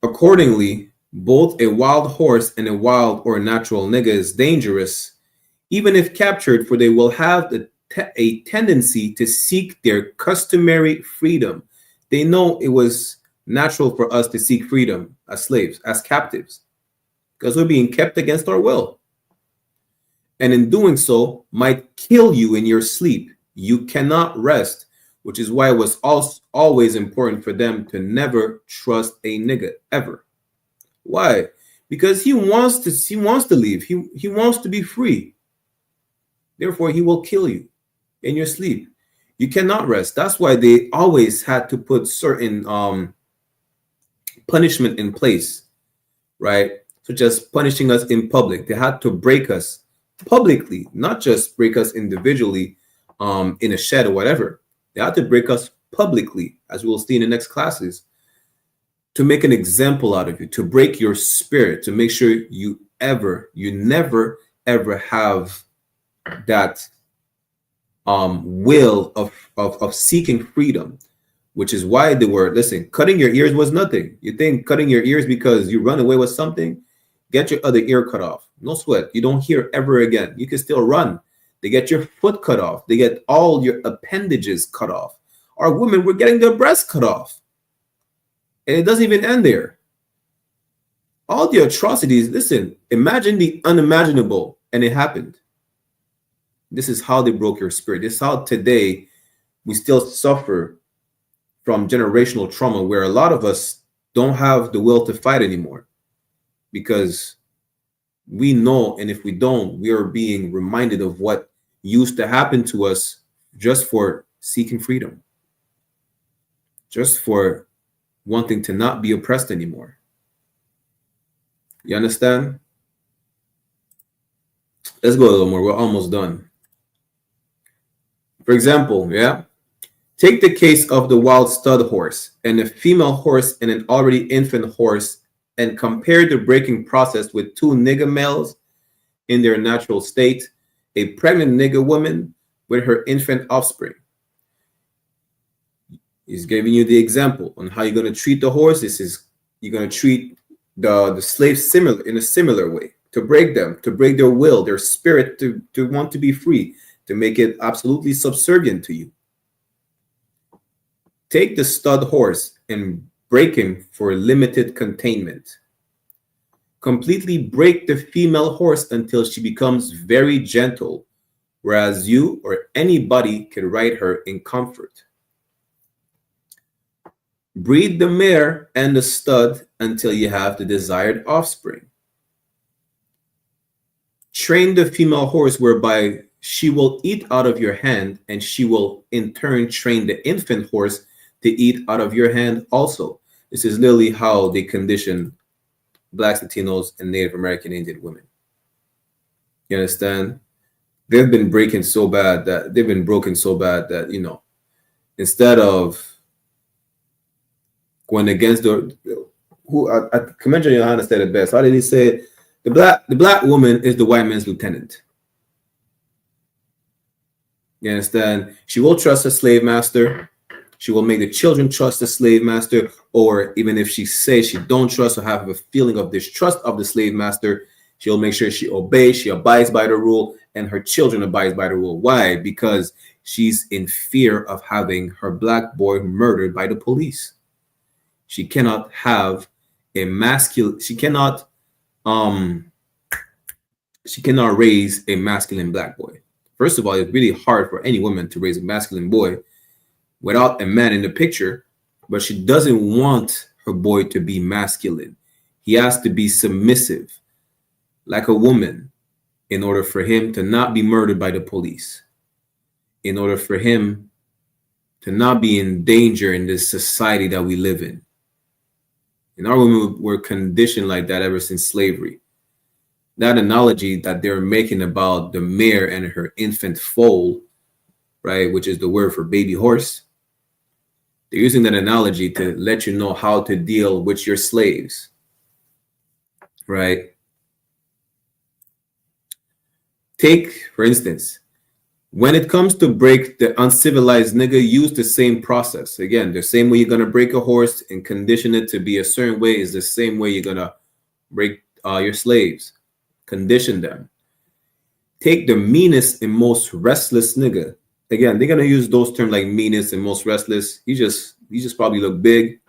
Accordingly, both a wild horse and a wild or natural nigger is dangerous, even if captured, for they will have a tendency to seek their customary freedom. They know it was natural for us to seek freedom as slaves, as captives, because we're being kept against our will. And in doing so, might kill you in your sleep. You cannot rest, which is why it was always important for them to never trust a nigga, ever. Why? Because he wants to leave. He wants to be free. Therefore, he will kill you in your sleep. You cannot rest. That's why they always had to put certain punishment in place, right? Such as punishing us in public. They had to break us publicly, not just break us individually in a shed or whatever. They had to break us publicly, as we will see in the next classes, to make an example out of you, to break your spirit, to make sure you never, ever have that will of seeking freedom, which is why they were, listen, cutting your ears was nothing. You think cutting your ears because you run away with something? Get your other ear cut off. No sweat. You don't hear ever again. You can still run. They get your foot cut off. They get all your appendages cut off. Our women were getting their breasts cut off. And it doesn't even end there. All the atrocities, listen, imagine the unimaginable, and it happened. This is how they broke your spirit. This is how today we still suffer from generational trauma, where a lot of us don't have the will to fight anymore, because we know, and if we don't, we are being reminded of what used to happen to us just for seeking freedom. just for wanting to not be oppressed anymore. You understand? Let's go a little more. We're almost done. For example, take the case of the wild stud horse and a female horse and an already infant horse, and compare the breaking process with two nigger males in their natural state, a pregnant nigger woman with her infant offspring. He's giving you the example on how you're going to treat the horse. You're going to treat the slaves in a similar way, to break them, to break their will, their spirit, to want to be free, to make it absolutely subservient to you. Take the stud horse and break him for limited containment. Completely break the female horse until she becomes very gentle, whereas you or anybody can ride her in comfort. Breed the mare and the stud until you have the desired offspring. Train the female horse whereby she will eat out of your hand, and she will in turn train the infant horse to eat out of your hand also. This is literally how they condition Blacks, Latinos, and Native American Indian women. You understand? They've been broken so bad that, you know, instead of going against I commend YAHANNA said it best. How did he say it? The black woman is the white man's lieutenant. You understand? She will trust a slave master. She will make the children trust the slave master, or even if she says she don't trust or have a feeling of distrust of the slave master, she'll make sure she obeys, she abides by the rule, and her children abides by the rule. Why? Because she's in fear of having her black boy murdered by the police. She cannot have a masculine, she cannot raise a masculine black boy. First of all, it's really hard for any woman to raise a masculine boy without a man in the picture, but she doesn't want her boy to be masculine. He has to be submissive, like a woman, in order for him to not be murdered by the police, in order for him to not be in danger in this society that we live in. And our women were conditioned like that ever since slavery. That analogy that they're making about the mare and her infant foal, right, which is the word for baby horse, they're using that analogy to let you know how to deal with your slaves, right? Take, for instance, when it comes to break the uncivilized nigga, use the same process. Again, the same way you're going to break a horse and condition it to be a certain way is the same way you're going to break your slaves. Condition them. Take the meanest and most restless nigga. Again, they're going to use those terms like meanest and most restless. He just probably look big,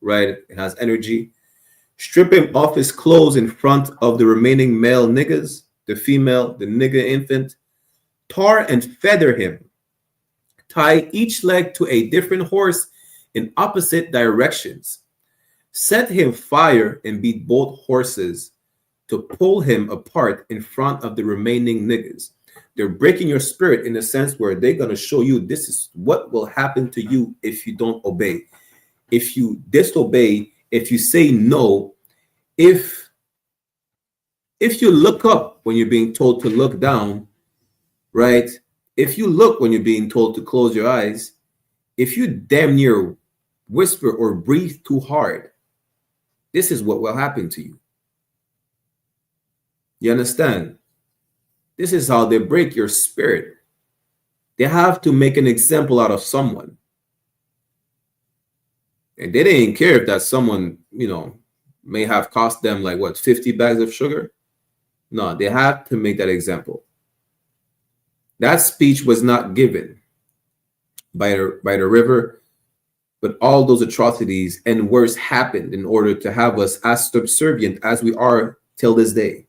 right? It has energy. Strip him off his clothes in front of the remaining male niggas, the female, the nigga infant. Tar and feather him. Tie each leg to a different horse in opposite directions. Set him fire and beat both horses to pull him apart in front of the remaining niggas. They're breaking your spirit in the sense where they're going to show you this is what will happen to you if you don't obey. If you disobey, if you say no, if you look up when you're being told to look down, right? If you look when you're being told to close your eyes, if you damn near whisper or breathe too hard, this is what will happen to you. You understand? This is how they break your spirit. They have to make an example out of someone. And they didn't care if that someone, you know, may have cost them like what, 50 bags of sugar? No, they have to make that example. That speech was not given by the river, but all those atrocities and worse happened in order to have us as subservient as we are till this day.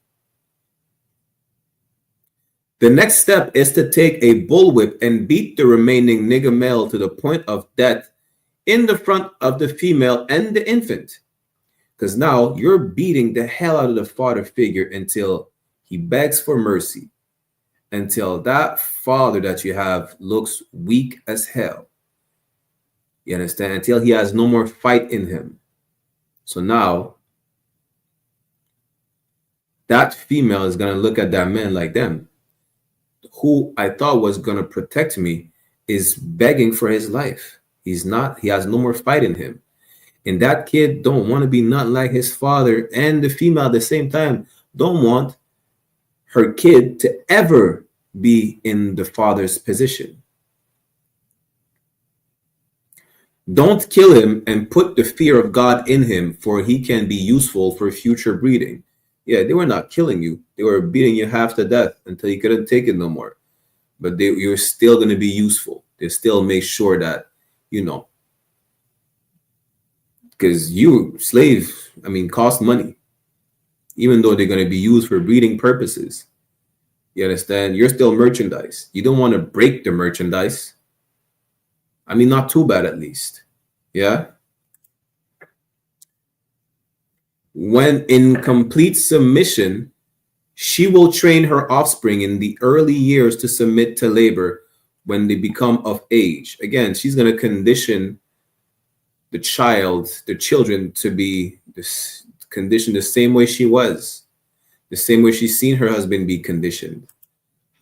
The next step is to take a bullwhip and beat the remaining nigger male to the point of death in the front of the female and the infant. Because now you're beating the hell out of the father figure until he begs for mercy, until that father that you have looks weak as hell. You understand? Until he has no more fight in him. So now, that female is going to look at that man like, them, who I thought was going to protect me is begging for his life. He's not. He has no more fight in him. And that kid don't want to be nothing like his father, and the female at the same time don't want her kid to ever be in the father's position. Don't kill him and put the fear of God in him, for he can be useful for future breeding. Yeah, they were not killing you. They were beating you half to death until you couldn't take it no more. But you're still going to be useful. They still make sure that, because slaves, cost money, even though they're going to be used for breeding purposes. You understand? You're still merchandise. You don't want to break the merchandise. Not too bad, at least. Yeah. When in complete submission, she will train her offspring in the early years to submit to labor when they become of age. Again, she's going to condition the children to be conditioned the same way she was, the same way she's seen her husband be conditioned.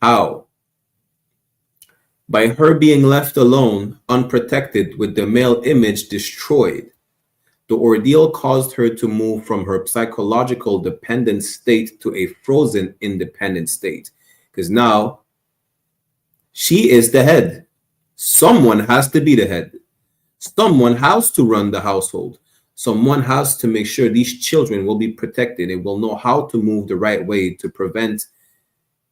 How? By her being left alone, unprotected, with the male image destroyed. The ordeal caused her to move from her psychological dependent state to a frozen independent state. Because now she is the head. Someone has to be the head. Someone has to run the household. Someone has to make sure these children will be protected and will know how to move the right way to prevent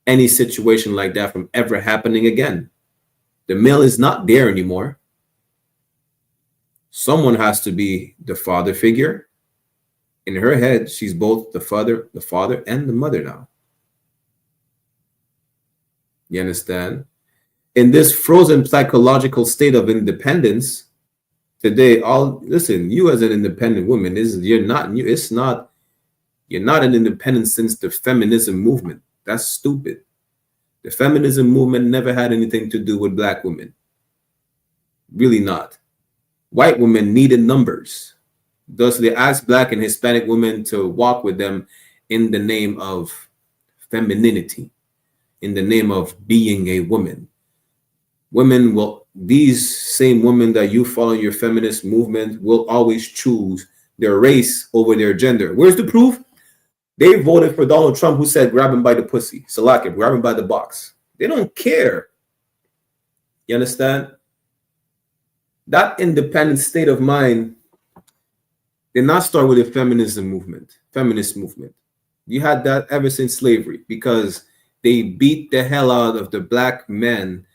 any situation like that from ever happening again. The male is not there anymore. Someone has to be the father figure. In her head, she's both the father and the mother now. You understand? In this frozen psychological state of independence, today, you as an independent woman, you're not an independent since the feminism movement. That's stupid. The feminism movement never had anything to do with black women. Really not. White women needed numbers. Thus, they asked black and Hispanic women to walk with them in the name of femininity, in the name of being a woman. These same women that you follow in your feminist movement will always choose their race over their gender. Where's the proof? They voted for Donald Trump, who said, grab him by the pussy. Salak, grab him by the box. They don't care. You understand? That independent state of mind did not start with the feminist movement. You had that ever since slavery, because they beat the hell out of the black men.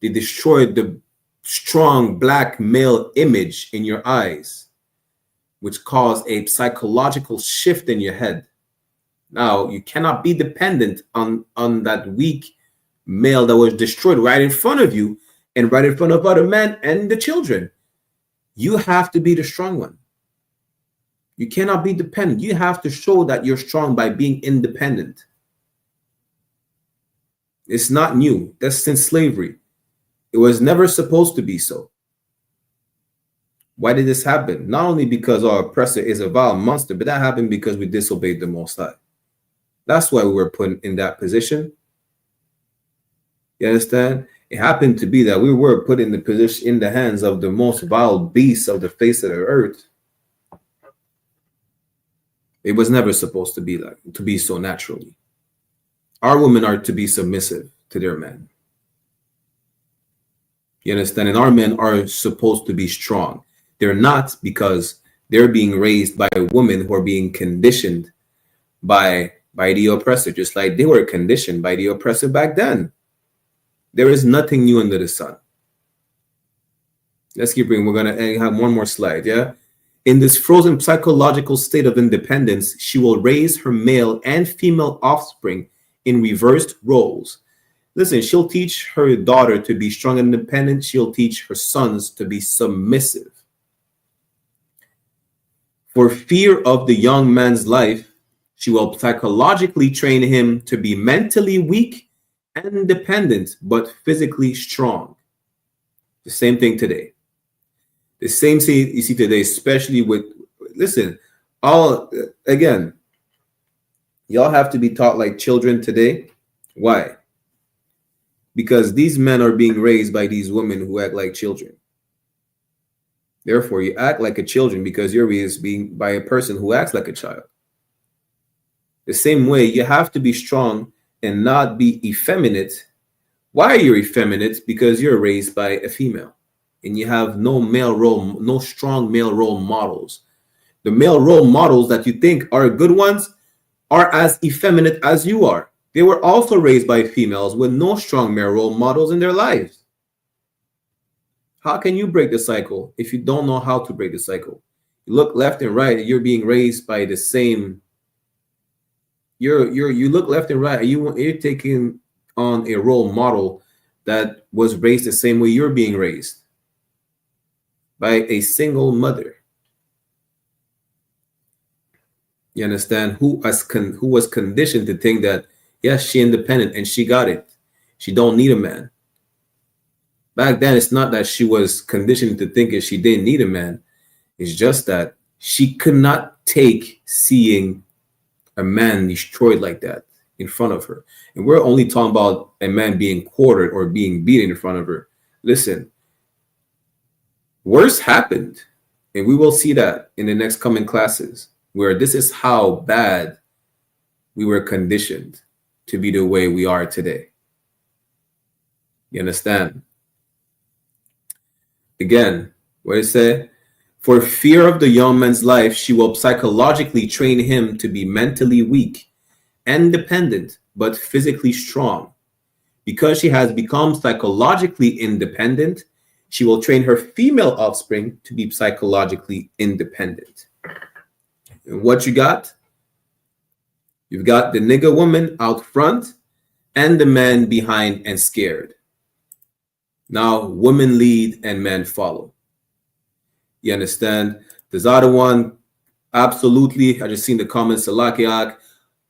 They destroyed the strong black male image in your eyes, which caused a psychological shift in your head. Now, you cannot be dependent on that weak male that was destroyed right in front of you and right in front of other men and the children. You have to be the strong one. You cannot be dependent. You have to show that you're strong by being independent. It's not new. That's since slavery. It was never supposed to be so. Why did this happen? Not only because our oppressor is a vile monster, but that happened because we disobeyed the Most High. That's why we were put in that position. You understand? It happened to be that we were put in the position in the hands of the most vile beasts of the face of the earth. It was never supposed to be so naturally. Our women are to be submissive to their men. You understand? And our men are supposed to be strong. They're not, because they're being raised by women who are being conditioned by the oppressor, just like they were conditioned by the oppressor back then. There is nothing new under the sun. Let's keep reading. We're going to have one more slide, yeah? In this frozen psychological state of independence, she will raise her male and female offspring in reversed roles. Listen, she'll teach her daughter to be strong and independent. She'll teach her sons to be submissive. For fear of the young man's life, she will psychologically train him to be mentally weak and independent, but physically strong. The same thing today. The same thing you see today, especially with, listen, again, y'all have to be taught like children today. Why? Because these men are being raised by these women who act like children. Therefore, you act like a children because you're raised being by a person who acts like a child. The same way, you have to be strong and not be effeminate. Why are you effeminate? Because you're raised by a female and you have no strong male role models. The male role models that you think are good ones are as effeminate as you are. They were also raised by females with no strong male role models in their lives. How can you break the cycle if you don't know how to break the cycle? You look left and right, you're being raised by the same. You look left and right, you're taking on a role model that was raised the same way you're being raised by a single mother. You understand? Who was conditioned to think that, yes, she independent and she got it. She don't need a man. Back then, it's not that she was conditioned to think that she didn't need a man. It's just that she could not take seeing a man destroyed like that in front of her. And we're only talking about a man being quartered or being beaten in front of her. Listen, worse happened. And we will see that in the next coming classes, where this is how bad we were conditioned to be the way we are today. You understand? Again, what it say? For fear of the young man's life, she will psychologically train him to be mentally weak and dependent, but physically strong. Because she has become psychologically independent, she will train her female offspring to be psychologically independent. And what you got? You've got the nigger woman out front and the man behind and scared. Now, women lead and men follow. You understand? This other one, absolutely. I just seen the comments, Salakiak.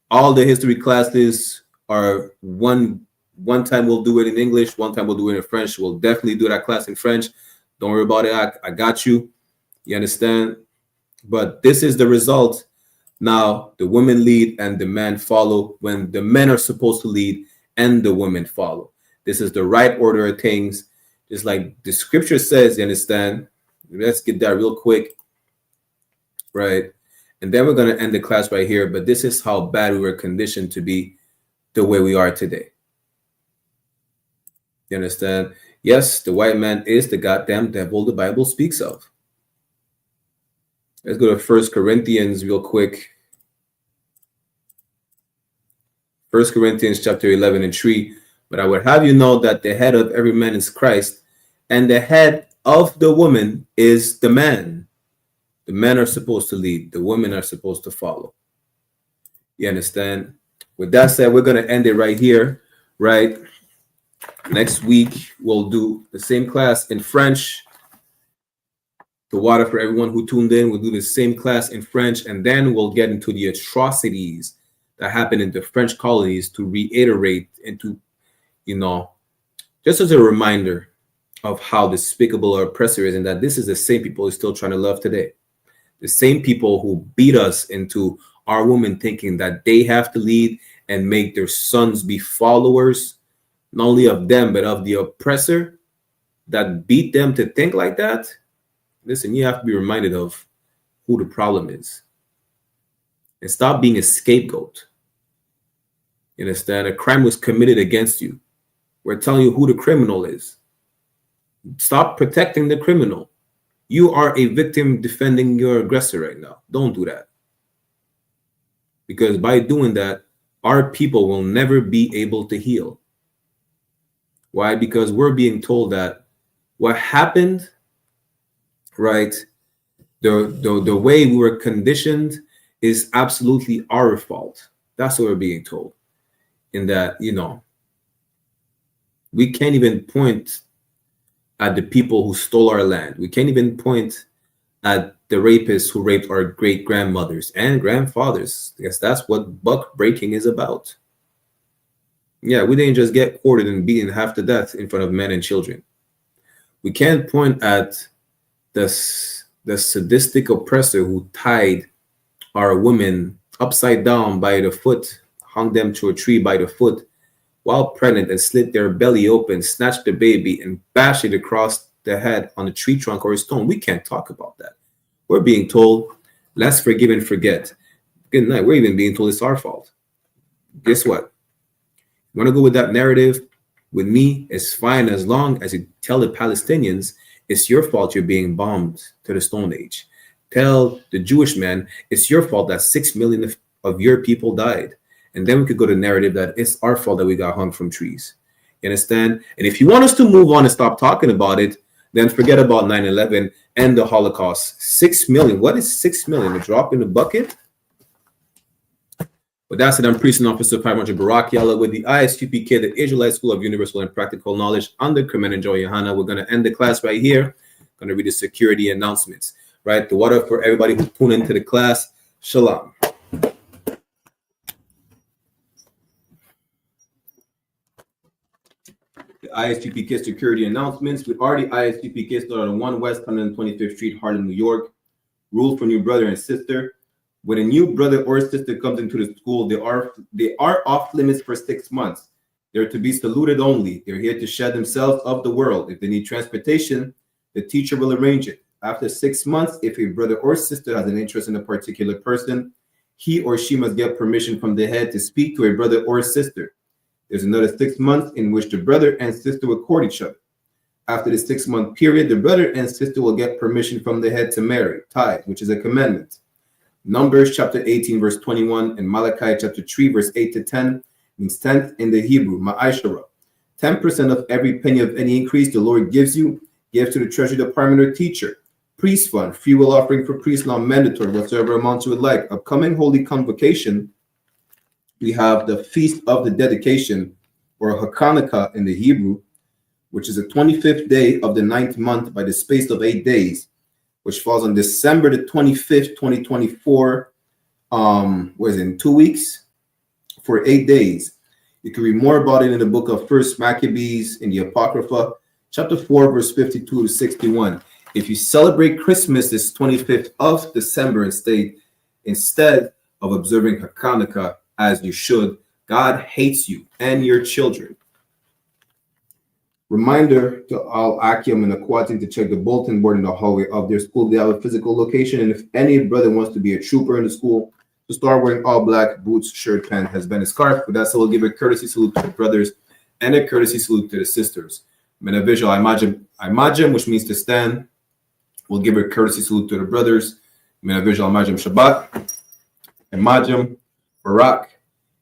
All the history classes are one time we'll do it in English, one time we'll do it in French. We'll definitely do that class in French. Don't worry about it. I got you. You understand? But this is the result. Now, the women lead and the men follow when the men are supposed to lead and the women follow. This is the right order of things. Just like the scripture says, you understand? Let's get that real quick. Right? And then we're going to end the class right here. But this is how bad we were conditioned to be the way we are today. You understand? Yes, the white man is the goddamn devil the Bible speaks of. Let's go to 1 Corinthians real quick. 1 Corinthians chapter 11 and 3. But I would have you know that the head of every man is Christ, and the head of the woman is the man. The men are supposed to lead. The women are supposed to follow. You understand? With that said, we're going to end it right here, right? Next week, we'll do the same class in French. The water for everyone who tuned in. We'll do the same class in French, and then we'll get into the atrocities that happened in the French colonies to reiterate and to, just as a reminder of how despicable our oppressor is, and that this is the same people who's still trying to love today. The same people who beat us into our women thinking that they have to lead and make their sons be followers, not only of them, but of the oppressor that beat them to think like that. Listen, you have to be reminded of who the problem is. And stop being a scapegoat. You understand? A crime was committed against you. We're telling you who the criminal is. Stop protecting the criminal. You are a victim defending your aggressor right now. Don't do that. Because by doing that, our people will never be able to heal. Why? Because we're being told that what happened, right, the way we were conditioned is absolutely our fault. That's what we're being told. In that, we can't even point at the people who stole our land. We can't even point at the rapists who raped our great grandmothers and grandfathers, because that's what buck breaking is about. Yeah, we didn't just get quartered and beaten half to death in front of men and children. We can't point at the sadistic oppressor who tied our women upside down by the foot, hung them to a tree by the foot while pregnant, and slit their belly open, snatched the baby, and bashed it across the head on a tree trunk or a stone. We can't talk about that. We're being told, let's forgive and forget. Good night. We're even being told it's our fault. Guess what? You want to go with that narrative? With me, it's fine as long as you tell the Palestinians it's your fault you're being bombed to the Stone Age. Tell the Jewish man it's your fault that 6 million of your people died. And then we could go to the narrative that it's our fault that we got hung from trees. You understand? And if you want us to move on and stop talking about it, then forget about 9/11 and the Holocaust. 6 million. What is 6 million? A drop in the bucket? With that said, I'm Priest and Officer 500 Barak Yalla with the I.S.U.P.K, the Israelite School of Universal and Practical Knowledge under Command and Joy YAHANNA. We're going to end the class right here. Going to read the security announcements. Right? The water for everybody who tuned into the class. Shalom. The I.S.U.P.K security announcements. We are the I.S.U.P.K started on 1 West 125th Street, Harlem, New York. Rules for new brother and sister. When a new brother or sister comes into the school, they are off limits for 6 months. They're to be saluted only. They're here to shed themselves of the world. If they need transportation, the teacher will arrange it. After 6 months, if a brother or sister has an interest in a particular person, he or she must get permission from the head to speak to a brother or sister. There's another 6 months in which the brother and sister will court each other. After the 6 month period, the brother and sister will get permission from the head to marry, tithe, which is a commandment. Numbers chapter 18 verse 21 and Malachi chapter 3 verse 8 to 10 means tenth in the Hebrew, ma'ashara. 10% of every penny of any increase the Lord gives you, give to the treasury department or teacher. Priest fund, free will offering for priest, not mandatory, whatsoever amount you would like. Upcoming holy convocation, we have the Feast of the Dedication, or Hanukkah in the Hebrew, which is the 25th day of the 9th month by the space of 8 days, which falls on December the 25th, 2024, in 2 weeks, for 8 days. You can read more about it in the book of 1 Maccabees in the Apocrypha, chapter 4, verse 52 to 61. If you celebrate Christmas this 25th of December instead of observing Hanukkah as you should, God hates you and your children. Reminder to all Akim and Aquatin to check the bulletin board in the hallway of their school. They have a physical location, and if any brother wants to be a trooper in the school, to start wearing all black boots, shirt, pants, husband, and scarf. But that's so we'll give a courtesy salute to the brothers and a courtesy salute to the sisters. Menavishal Imajim, which means to stand. We'll give a courtesy salute to the brothers. Menavishal Imajim Shabbat. Imajim Barak.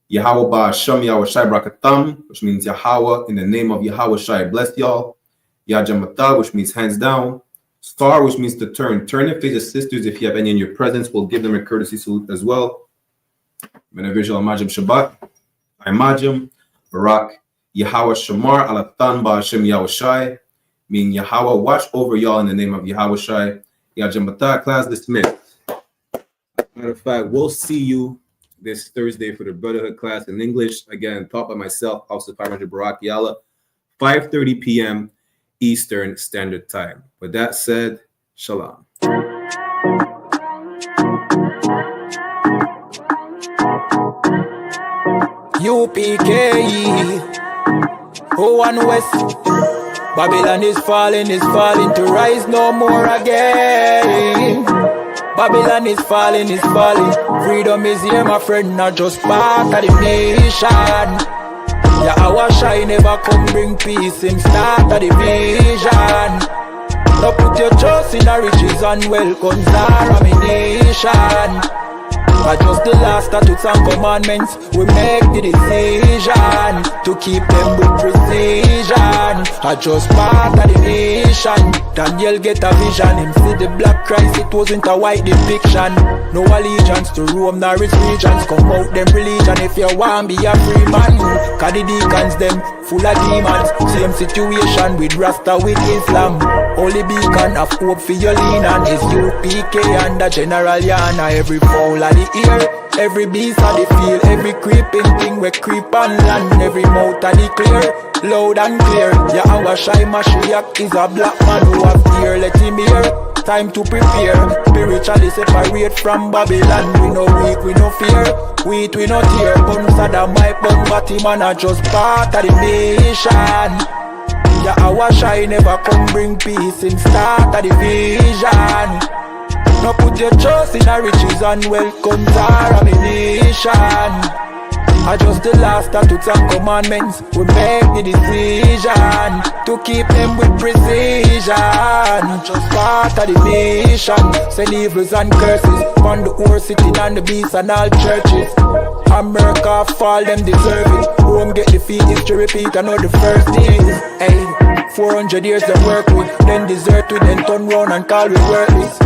Yahweh Ba'asham Yahweh Shai Brakatam, which means Yahweh, in the name of Yahweh Shai, bless y'all. Yajamata, which means hands down. Star, which means to turn. Turn and face the sisters if you have any in your presence. We'll give them a courtesy salute as well. Menavishal Imajim Shabbat. Imajim Barak. Yahweh Shamar Alatan Ba'asham Yahweh Shai, meaning Yahweh watch over y'all in the name of Yahweh Shai. Yajamata, class dismissed. Matter of fact, we'll see you this Thursday for the Brotherhood class in English. Again, taught by myself, also 500 Barak Yalla, 5:30 p.m. Eastern Standard Time. With that said, Shalom. UPK, 01 West. Babylon is falling to rise no more again. Babylon is falling. Freedom is here, my friend, not just part of the nation. Yahweh Shai never come bring peace, him start of the vision. Now put your trust in the riches and wealth, guns are ammunition. But just the last statutes and commandments, we make the decision to keep them with precision. I just part of the nation. Daniel get a vision, him see the black Christ, it wasn't a white depiction. No allegiance to Rome nor its regions, come out them religion if you want be a free man. Cause the deacons them full of demons, same situation with Rasta with Islam. Only beacon of hope for your lean on is UPK and the General YAHANNA. Every fowl of the ear, every beast of the field, every creeping thing we creep on land, every mouth of the clear, loud and clear. Yahweh Shai Mashiach is a black man who have ear, let him hear. time to prepare. Spiritually separate from Babylon. We no weak, we no fear. Wheat, we no tear. Bun Saddam, my bun, but him and I just part of the nation. Yeah, our shy never come bring peace in start of the vision. No put your trust in our riches and wealth comes our ammunition. I just the last statutes and commandments. We make the decision to keep them with precision. Just part of the mission. Send evils and curses on the whole city and the beasts and all churches. America fall, them deserve it. Rome get defeat, history repeat, I know the first days. Hey, 400 years they work with, then desert with, then turn round and call we worthless.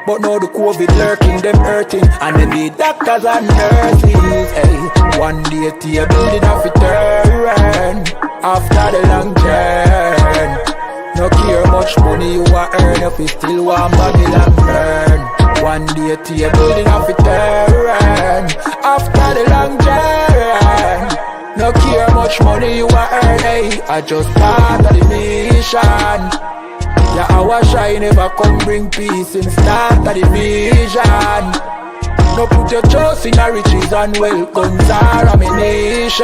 But now the COVID lurking, them hurting, and then the doctors and nurses. Hey, one day to a building of a turn after the long journey. No care much money you a earn if you still want Babylon burn. One day to a building of a turn after the long journey. No care much money you a earn. Hey, I just part of the mission. Yeah, our shy never come bring peace in start of the vision. No put your trust in our riches and wealth guns our ammunition.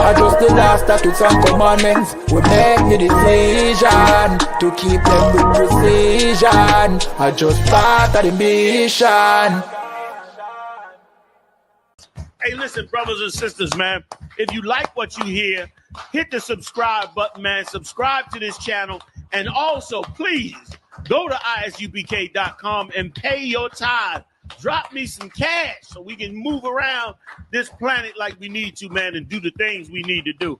I just the last statutes and commandments. We make the decision to keep them with precision. I just part of the mission. Hey, listen, brothers and sisters, man. If you like what you hear, hit the subscribe button, man. Subscribe to this channel. And also, please, go to isupk.com and pay your tithe. Drop me some cash so we can move around this planet like we need to, man, and do the things we need to do.